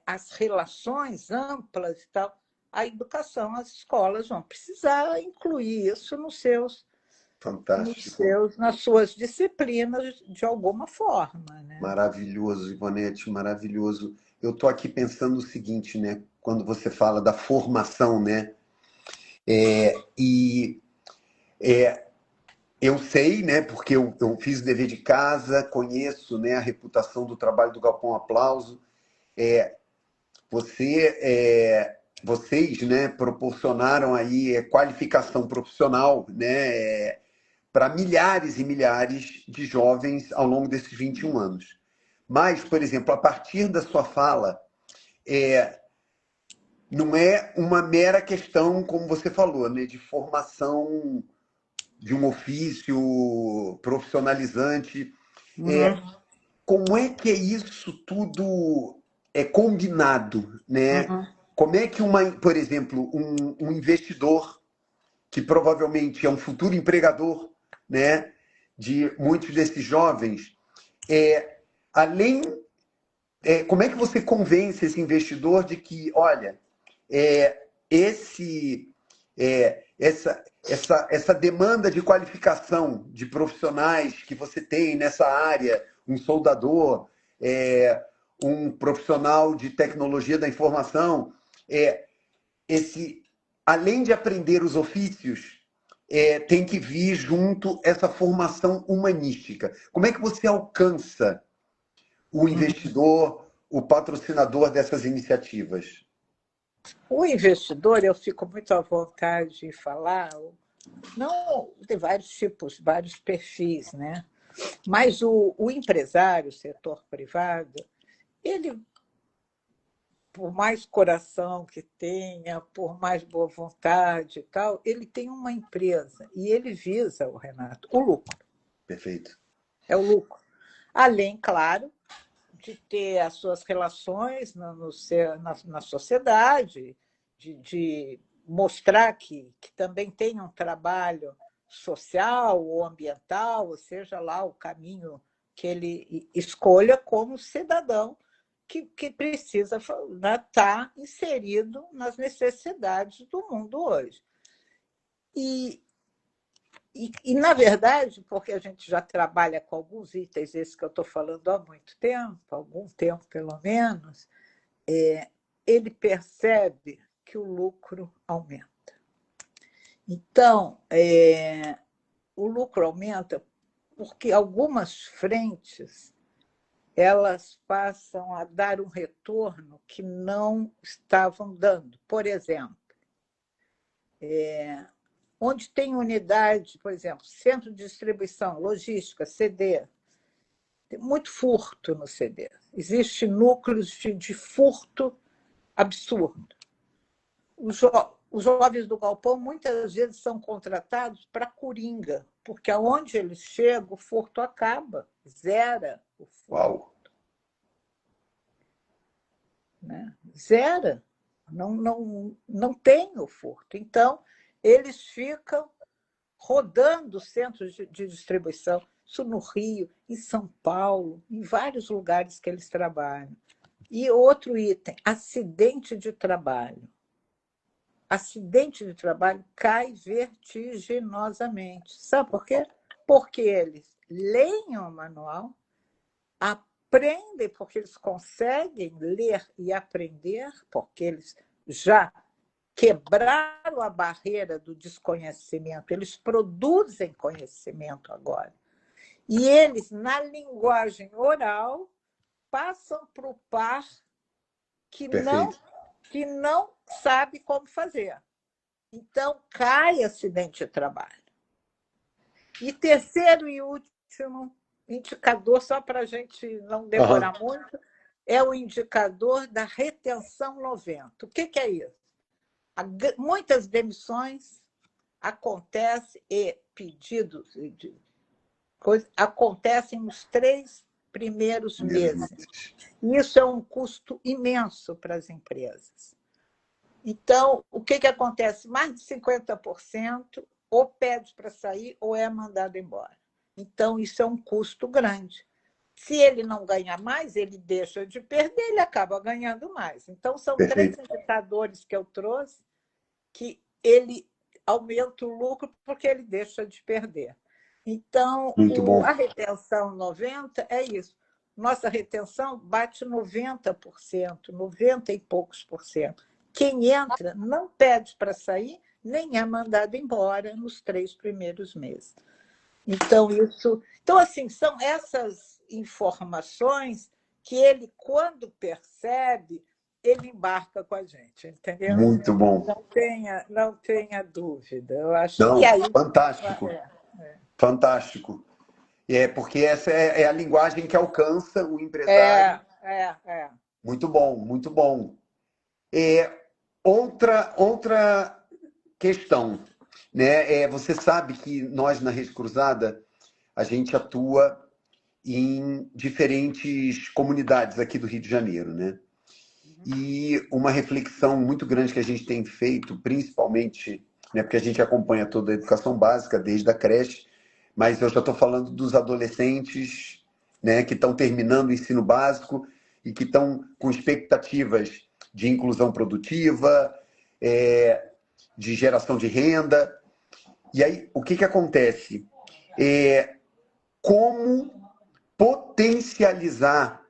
as relações amplas e tal, a educação, as escolas vão precisar incluir isso nas suas disciplinas de alguma forma. Né?
Maravilhoso, Ivonete, maravilhoso. Eu estou aqui pensando o seguinte, né? Quando você fala da formação, né? Eu sei, né? Porque eu fiz o dever de casa, conheço, né, a reputação do trabalho do Galpão Aplauso. Vocês, né, proporcionaram aí qualificação profissional, né, para milhares e milhares de jovens ao longo desses 21 anos. Mas, por exemplo, a partir da sua fala, não é uma mera questão, como você falou, né, de formação de um ofício profissionalizante. Como é que é isso tudo combinado, né? Como é que, por exemplo, um investidor, que provavelmente é um futuro empregador, né, de muitos desses jovens, além, como é que você convence esse investidor de que, olha, essa demanda de qualificação de profissionais que você tem nessa área, um soldador, um profissional de tecnologia da informação, além de aprender os ofícios, tem que vir junto essa formação humanística. Como é que você alcança o investidor, o patrocinador dessas iniciativas?
O investidor, eu fico muito à vontade de falar, não tem vários tipos, vários perfis, né? Mas o empresário, o setor privado, ele, por mais coração que tenha, por mais boa vontade e tal, ele tem uma empresa e ele visa, o Renato, o lucro.
Perfeito.
É o lucro. Além, claro, de ter as suas relações na sociedade, de mostrar que também tem um trabalho social ou ambiental, ou seja lá o caminho que ele escolha como cidadão que precisa estar inserido nas necessidades do mundo hoje. Na verdade, porque a gente já trabalha com alguns itens, esses que eu estou falando há muito tempo, algum tempo pelo menos, ele percebe que o lucro aumenta. Então, o lucro aumenta porque algumas frentes elas passam a dar um retorno que não estavam dando. Por exemplo, onde tem unidade, por exemplo, centro de distribuição, logística, CD, tem muito furto no CD. Existem núcleos de furto absurdo. Os jovens do galpão muitas vezes são contratados para coringa, porque aonde eles chegam, o furto acaba, zera o furto.
Uau!
Né? Zera, não tem o furto. Então, eles ficam rodando centros de distribuição, isso no Rio, em São Paulo, em vários lugares que eles trabalham. E outro item, acidente de trabalho. Acidente de trabalho cai vertiginosamente. Sabe por quê? Porque eles leem o manual, aprendem, porque eles conseguem ler e aprender, porque eles já quebraram a barreira do desconhecimento, eles produzem conhecimento agora. E eles, na linguagem oral, passam para o par que não sabe como fazer. Então, cai acidente de trabalho. E terceiro e último indicador, só para a gente não demorar muito, é o indicador da retenção 90. O que é isso? Muitas demissões acontecem e pedidos de coisas acontecem nos 3 primeiros meses. Isso é um custo imenso para as empresas. Então, o que acontece? Mais de 50% ou pede para sair ou é mandado embora. Então, isso é um custo grande. Se ele não ganha mais, ele deixa de perder, ele acaba ganhando mais. Então, são 3 indicadores que eu trouxe que ele aumenta o lucro porque ele deixa de perder. Então, a retenção 90 é isso. Nossa retenção bate 90%, 90 e poucos por cento. Quem entra não pede para sair, nem é mandado embora nos 3 primeiros meses. Então, assim, são essas informações que ele, quando percebe, ele embarca com a gente, entendeu?
Muito bom.
Não tenha dúvida. Eu acho
Não,
que aí.
fantástico. Fantástico. Porque essa é a linguagem que alcança o empresário. Muito bom, muito bom. Outra questão, né? Você sabe que nós, na Rede Cruzada, a gente atua em diferentes comunidades aqui do Rio de Janeiro, né? E uma reflexão muito grande que a gente tem feito, principalmente, né, porque a gente acompanha toda a educação básica, desde a creche, mas eu já estou falando dos adolescentes, né, que estão terminando o ensino básico e que estão com expectativas de inclusão produtiva, de geração de renda. E aí, o que acontece? Como potencializar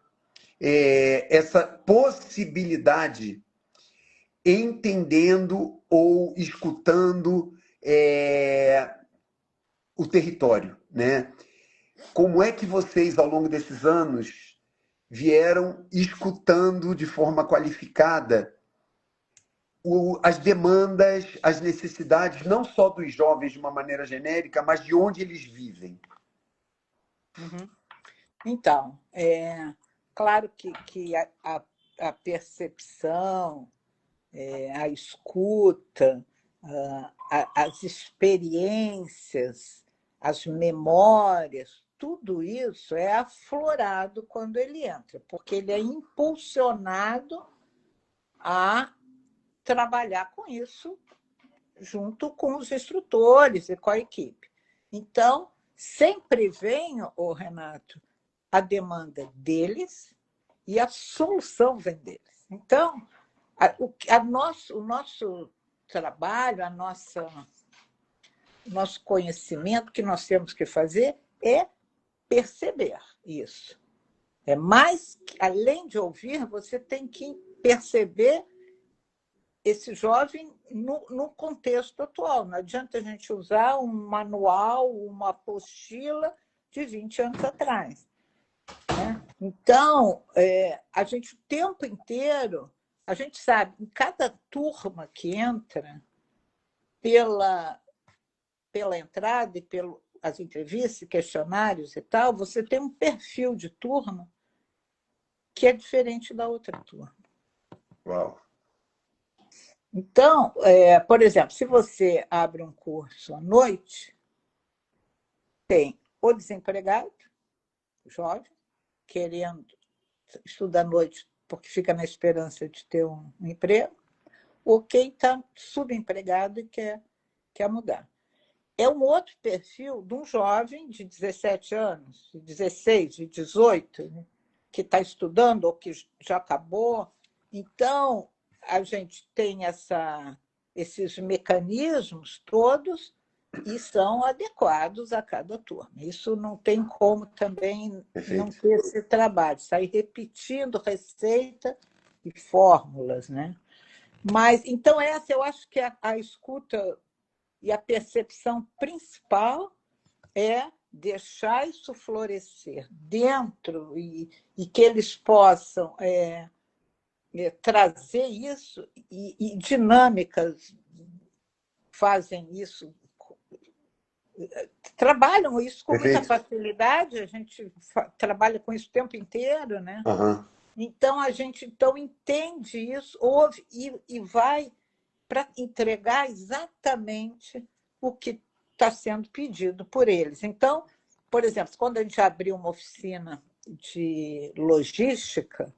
essa possibilidade entendendo ou escutando o território, né? Como é que vocês, ao longo desses anos, vieram escutando de forma qualificada as demandas, as necessidades, não só dos jovens de uma maneira genérica, mas de onde eles vivem?
Então, claro que a percepção, a escuta, as experiências, as memórias, tudo isso é aflorado quando ele entra, porque ele é impulsionado a trabalhar com isso junto com os instrutores e com a equipe. Então, sempre vem, Renato, a demanda deles e a solução vem deles. Então, o nosso trabalho, o nosso conhecimento que nós temos que fazer é perceber isso. É mais, além de ouvir, você tem que perceber esse jovem no contexto atual. Não adianta a gente usar um manual, uma apostila de 20 anos atrás. Né? Então, a gente o tempo inteiro, a gente sabe, em cada turma que entra, pela entrada e pelas entrevistas, questionários e tal, você tem um perfil de turma que é diferente da outra turma.
Uau.
Então, por exemplo, se você abre um curso à noite, tem o desempregado, jovem, querendo estudar à noite porque fica na esperança de ter um emprego, ou quem está subempregado e quer mudar. É um outro perfil de um jovem de 17 anos, de 16, de 18, né, que está estudando ou que já acabou. Então, a gente tem esses mecanismos todos e são adequados a cada turma. Isso não tem como também não ter esse trabalho, sair repetindo receita e fórmulas, né? Mas, então, eu acho que a escuta e a percepção principal é deixar isso florescer dentro e que eles possam trazer isso e dinâmicas fazem isso, trabalham isso com muita facilidade, a gente trabalha com isso o tempo inteiro, né?
Uhum.
Então, a gente entende isso, ouve e vai para entregar exatamente o que está sendo pedido por eles. Então, por exemplo, quando a gente abriu uma oficina de logística,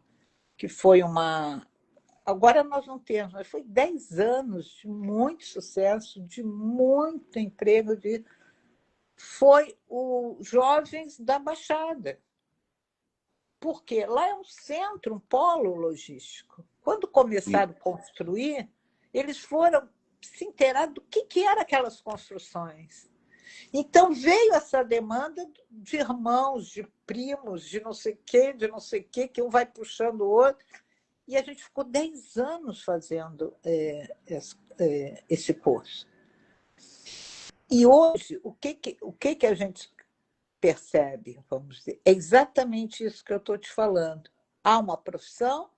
que foi agora nós não temos, mas foi 10 anos de muito sucesso, de muito emprego, foi os jovens da Baixada. Porque lá é um centro, um polo logístico. Quando começaram a construir, eles foram se inteirar do que eram aquelas construções. Então, veio essa demanda de irmãos, de primos, de não sei o quê, que um vai puxando o outro. E a gente ficou 10 anos fazendo esse curso. E hoje, o que a gente percebe, vamos dizer, é exatamente isso que eu estou te falando. Há uma profissão,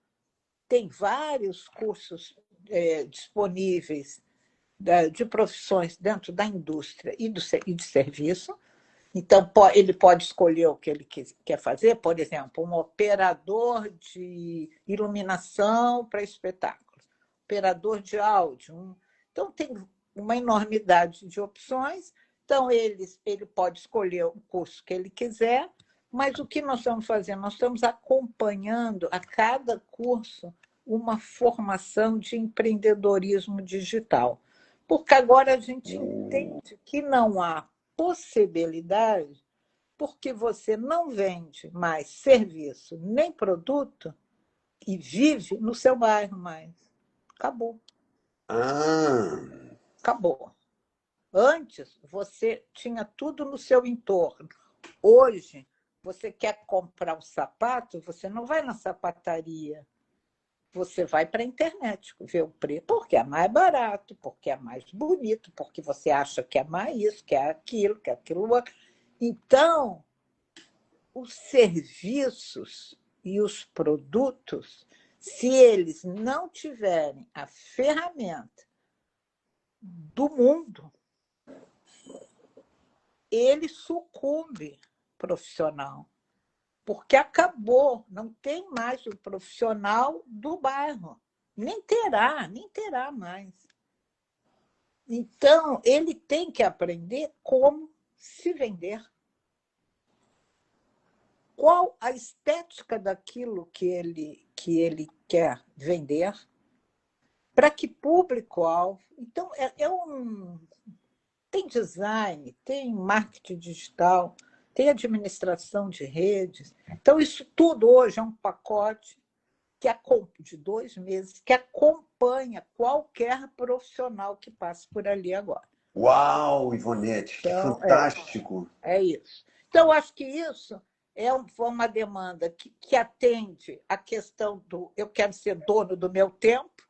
tem vários cursos disponíveis de profissões dentro da indústria e de serviço. Então, ele pode escolher o que ele quer fazer, por exemplo, um operador de iluminação para espetáculos, operador de áudio. Então, tem uma enormidade de opções. Então, ele pode escolher o curso que ele quiser, mas o que nós estamos fazendo? Nós estamos acompanhando a cada curso uma formação de empreendedorismo digital. Porque agora a gente entende que não há possibilidade, porque você não vende mais serviço nem produto e vive no seu bairro mais. Acabou. Acabou. Antes, você tinha tudo no seu entorno. Hoje, você quer comprar um sapato, você não vai na sapataria. Você vai para a internet ver o preço, porque é mais barato, porque é mais bonito, porque você acha que é mais isso, que é aquilo outro. Então, os serviços e os produtos, se eles não tiverem a ferramenta do mundo, ele sucumbe profissional. Porque acabou, não tem mais o profissional do bairro. Nem terá mais. Então, ele tem que aprender como se vender. Qual a estética daquilo que ele quer vender, para que público-alvo. Então, tem design, tem marketing digital, tem administração de redes. Então, isso tudo hoje é um pacote de 2 meses que acompanha qualquer profissional que passe por ali agora.
Uau, Ivonete, que
Então,
fantástico!
é isso. Então, eu acho que isso foi uma demanda que atende a questão do eu quero ser dono do meu tempo,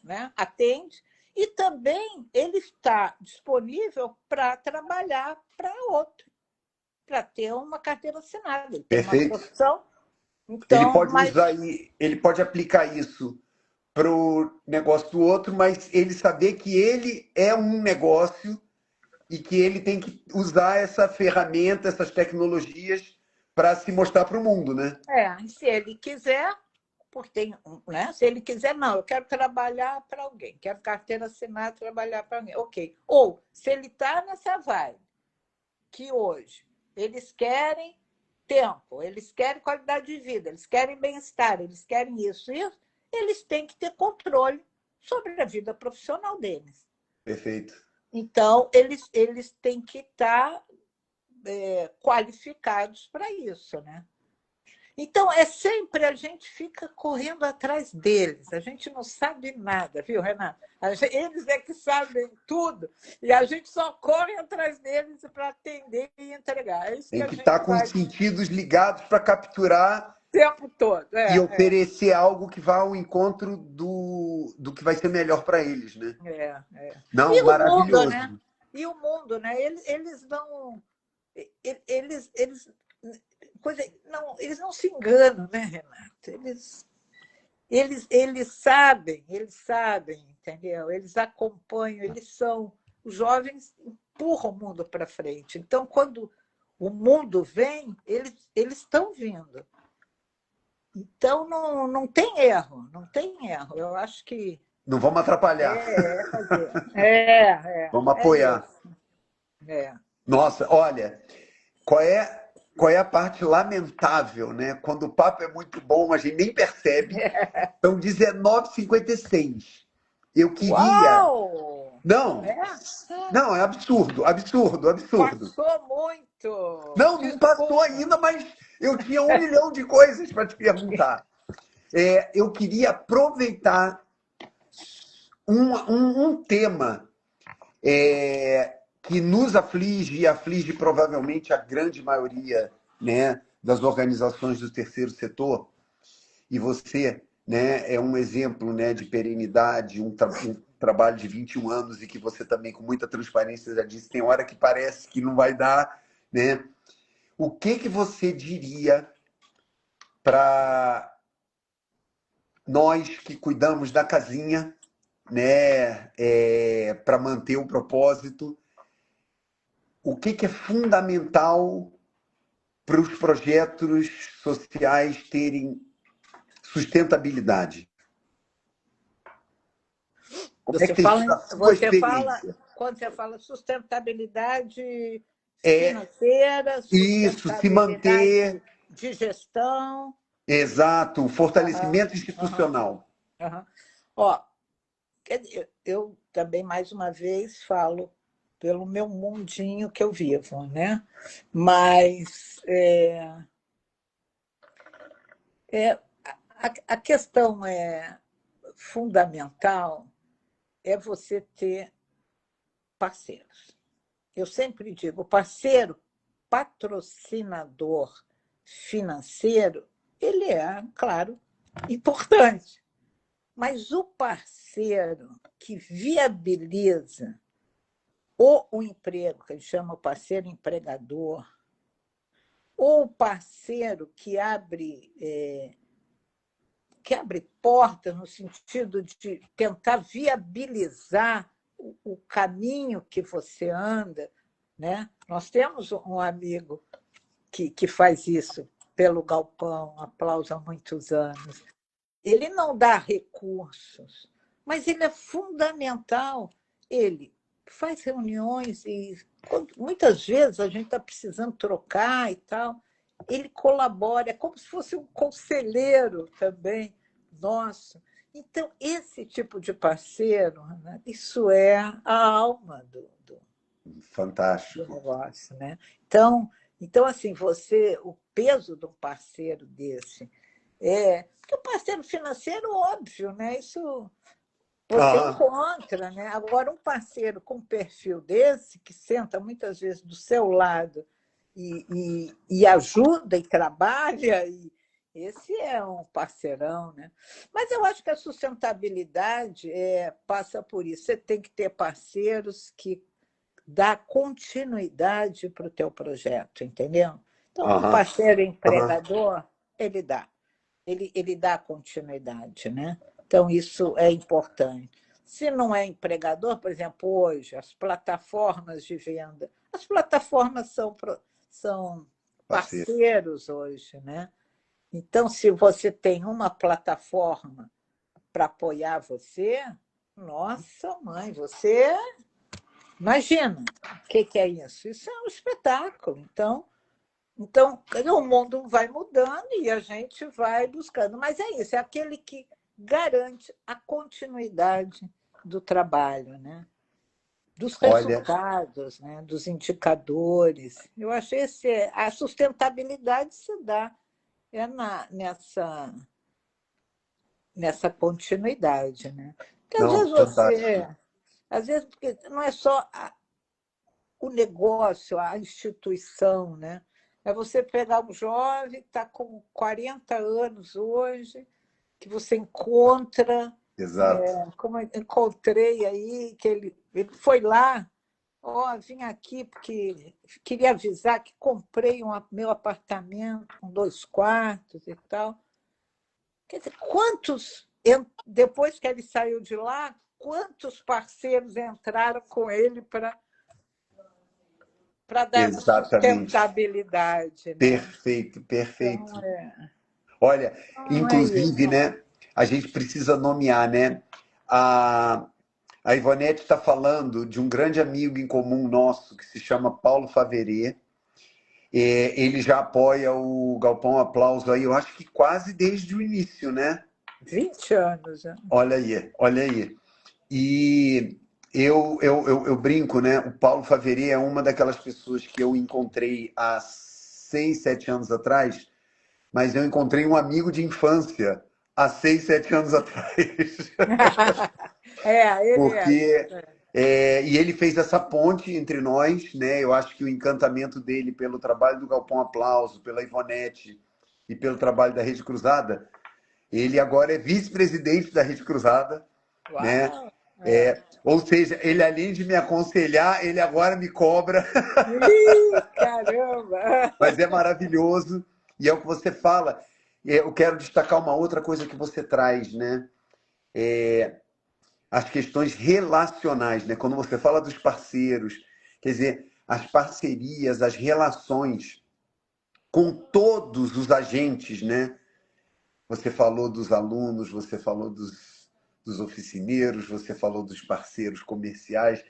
né? Atende, e também ele está disponível para trabalhar para outro, para ter uma carteira assinada. Ele tem uma
Perfeito.
profissão,
Ele
então,
pode usar e ele pode aplicar isso para o negócio do outro, mas ele saber que ele é um negócio e que ele tem que usar essa ferramenta, essas tecnologias para se mostrar para o mundo, né?
se ele quiser, porque tem, né? Se ele quiser, não, eu quero trabalhar para alguém, quero carteira assinada, trabalhar para alguém, ok. Ou, se ele está nessa vibe, que hoje eles querem tempo, eles querem qualidade de vida, eles querem bem-estar, eles querem isso, eles têm que ter controle sobre a vida profissional deles.
Perfeito.
Então, eles têm que estar qualificados para isso, né? Então, sempre a gente fica correndo atrás deles, a gente não sabe nada, viu, Renato? Eles é que sabem tudo, e a gente só corre atrás deles para atender e entregar. É isso que
Tem
a
que
gente
estar com os
faz o
sentidos ligados para capturar
tempo todo.
e oferecer algo que vá ao encontro do que vai ser melhor para eles, né? Não,
E o mundo, né?
maravilhoso.
E o mundo, né? Eles não. Eles, eles não se enganam, né, Renato? Eles sabem, entendeu? Eles acompanham, eles são. Os jovens empurram o mundo para frente. Então, quando o mundo vem, eles estão vindo. Então, não tem erro, não tem erro. Eu acho que
Não vamos atrapalhar.
fazer.
Vamos
É
apoiar.
isso. É.
Nossa, olha, qual é a parte lamentável, né? Quando o papo é muito bom, a gente nem percebe. São 19h56. Eu queria.
Uau!
Não,
É?
não, é absurdo, absurdo, absurdo.
Passou muito!
Não, não passou
Desculpa.
ainda, mas eu tinha 1 milhão de coisas para te perguntar. Eu queria aproveitar um tema que nos aflige e aflige provavelmente a grande maioria, né, das organizações do terceiro setor, e você, né, é um exemplo, né, de perenidade, um trabalho de 21 anos e que você também, com muita transparência, já disse, tem hora que parece que não vai dar, né? O que você diria para nós que cuidamos da casinha, né, para manter o propósito? O que é fundamental para os projetos sociais terem sustentabilidade? Como é que tem sido a sua experiência?
Quando você fala sustentabilidade
É
financeira,
isso, se
sustentabilidade
manter,
de gestão.
exato,
Aham,
fortalecimento
aham,
institucional.
aham. Ó, eu também, mais uma vez, falo pelo meu mundinho que eu vivo, né? Mas a questão fundamental é você ter parceiros. Eu sempre digo, o parceiro patrocinador financeiro, ele é, claro, importante. Mas o parceiro que viabiliza ou o emprego, que a gente chama o parceiro empregador, ou o parceiro que abre portas no sentido de tentar viabilizar o caminho que você anda, né? Nós temos um amigo que faz isso pelo Galpão, aplauso há muitos anos. Ele não dá recursos, mas ele é fundamental. Ele faz reuniões e muitas vezes a gente está precisando trocar e tal. Ele colabora, é como se fosse um conselheiro também nosso. Então, esse tipo de parceiro, né, isso é a alma do
Fantástico.
negócio, né? Então assim, o peso de um parceiro desse porque o parceiro financeiro, óbvio, né? Isso você
Aham,
encontra, né? Agora, um parceiro com um perfil desse, que senta muitas vezes do seu lado e ajuda e trabalha, esse é um parceirão, né? Mas eu acho que a sustentabilidade passa por isso. Você tem que ter parceiros que dá continuidade para o teu projeto, entendeu? Então, um
aham,
parceiro
aham.
empregador, ele dá continuidade, né? Então, isso é importante. Se não é empregador, por exemplo, hoje, as plataformas de venda, as plataformas são
Parceiro.
parceiros hoje, né? Então, se você tem uma plataforma para apoiar você, nossa mãe, você imagina o que é isso? Isso é um espetáculo. Então, o mundo vai mudando e a gente vai buscando. Mas é isso, é aquele que garante a continuidade do trabalho, né? Dos
Olha,
resultados, né? Dos indicadores. Eu acho a sustentabilidade se dá nessa continuidade, né? Porque
não, fantástico.
às vezes porque não é só o negócio, a instituição, né? É você pegar um jovem que está com 40 anos hoje, que você encontra,
Exato.
como eu encontrei aí, que ele foi lá, vim aqui porque queria avisar que comprei meu apartamento com 2 quartos e tal. Quer dizer, depois que ele saiu de lá, quantos parceiros entraram com ele para dar essa
Exatamente.
sustentabilidade, né?
Perfeito,
Então,
perfeito. Olha,
é
inclusive,
isso.
né, a gente precisa nomear, né? A, a Ivonete está falando de um grande amigo em comum nosso que se chama Paulo Faverê. Ele já apoia o Galpão Aplauso aí, eu acho que quase desde o início, né?
20 anos. Já.
Olha aí, olha aí. E eu brinco, né? O Paulo Faverê é uma daquelas pessoas que eu encontrei há 6, 7 anos atrás, mas eu encontrei um amigo de infância há 6, 7 anos atrás.
Ele é assim.
Porque e ele fez essa ponte entre nós, né? Eu acho que o encantamento dele pelo trabalho do Galpão Aplauso, pela Ivonete e pelo trabalho da Rede Cruzada, ele agora é vice-presidente da Rede Cruzada, né?
Uau! É.
Ou seja, ele além de me aconselhar, ele agora me cobra,
Ih, caramba!
mas é maravilhoso e é o que você fala. Eu quero destacar uma outra coisa que você traz, né? As questões relacionais, né? Quando você fala dos parceiros, quer dizer, as parcerias, as relações com todos os agentes, né? Você falou dos alunos, você falou dos oficineiros, você falou dos parceiros comerciais.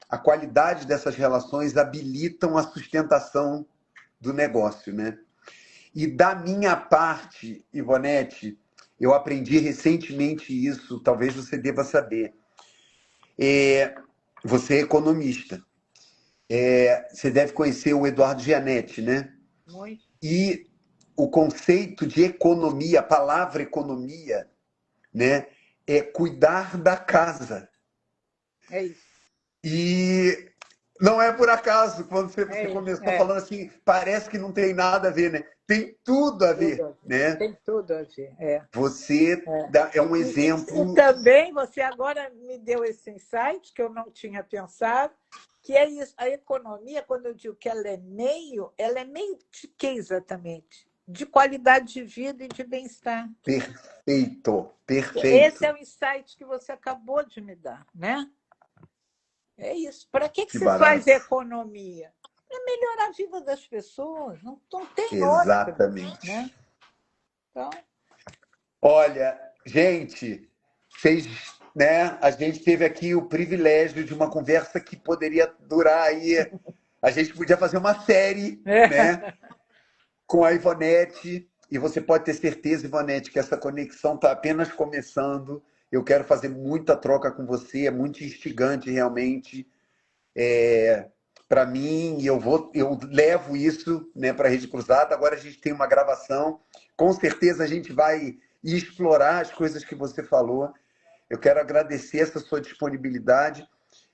A qualidade dessas relações habilitam a sustentação do negócio, né? E da minha parte, Ivonete, eu aprendi recentemente isso, talvez você deva saber. Você é economista. Você deve conhecer o Eduardo Gianetti, né?
Muito.
E o conceito de economia, a palavra economia, né, é cuidar da casa.
É isso.
E não é por acaso, quando você
É isso.
começou falando assim, parece que não tem nada a ver, né? Tem tudo a
Tudo
ver,
a ver.
né?
Tem tudo a ver.
Você é um
E
exemplo
também você agora me deu esse insight que eu não tinha pensado, que é isso. A economia, quando eu digo que ela é meio de quê exatamente? De qualidade de vida e de bem-estar.
perfeito,
Esse é
perfeito.
o insight que você acabou de me dar, né? É isso. Para que
Que
você faz
barato.
economia? Para melhorar a vida das pessoas. Não tem outra, né?
Exatamente.
Então,
Olha, gente, vocês, né? A gente teve aqui o privilégio de uma conversa que poderia durar aí. A gente podia fazer uma série, né? Com a Ivonete. E você pode ter certeza, Ivonete, que essa conexão está apenas começando. Eu quero fazer muita troca com você, é muito instigante realmente. Para mim, eu levo isso, né, para a Rede Cruzada. Agora a gente tem uma gravação. Com certeza a gente vai explorar as coisas que você falou. Eu quero agradecer essa sua disponibilidade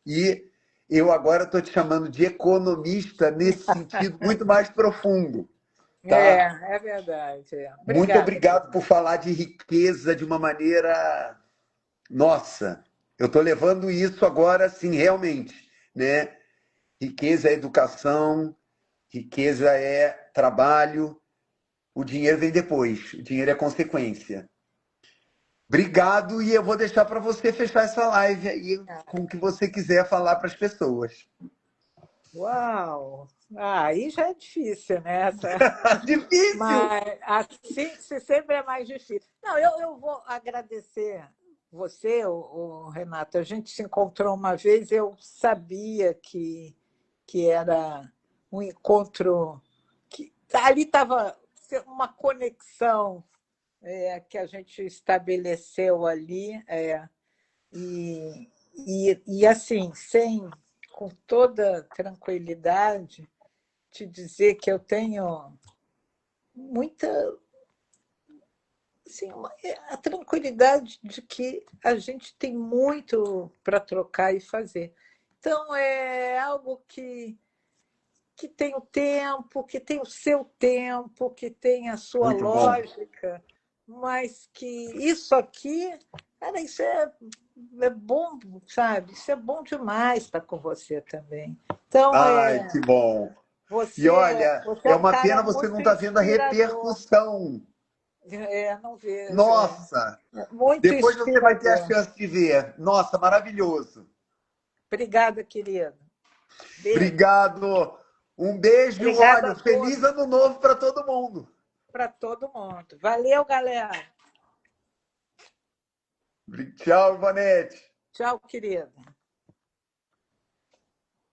e eu agora estou te chamando de economista nesse sentido muito mais profundo, tá?
É verdade.
Muito
Obrigada,
obrigado por
querido.
falar de riqueza de uma maneira, nossa, eu estou levando isso agora, assim, realmente, né? Riqueza é educação, riqueza é trabalho, o dinheiro vem depois, o dinheiro é consequência. Obrigado, e eu vou deixar para você fechar essa live aí com o que você quiser falar para as pessoas.
Uau! Aí já é difícil, né?
Difícil!
Mas a síntese sempre é mais difícil. Não, eu vou agradecer você, Renato. A gente se encontrou uma vez, eu sabia que era um encontro que ali estava uma conexão que a gente estabeleceu ali. E assim, com toda tranquilidade, te dizer que eu tenho muita assim, a tranquilidade de que a gente tem muito para trocar e fazer. Então, é algo que tem o tempo, que tem o seu tempo, que tem a sua
Muito bom.
lógica, mas que isso aqui, cara, isso é bom, sabe? Isso é bom demais estar com você também. Então,
Ai, que bom. E olha,
você é
é
um
uma
cara
pena você não
muito
estar vendo a
inspirador.
repercussão.
Não vejo.
Nossa!
Muito
Depois você vai ter a
inspirador.
chance de ver. Nossa, maravilhoso.
Obrigada, querido. Beijo.
Obrigado. Um beijo,
Obrigada
olha,
a
feliz
todos,
ano novo para todo mundo.
para todo mundo. Valeu, galera.
Tchau, Ivanete.
Tchau, querida.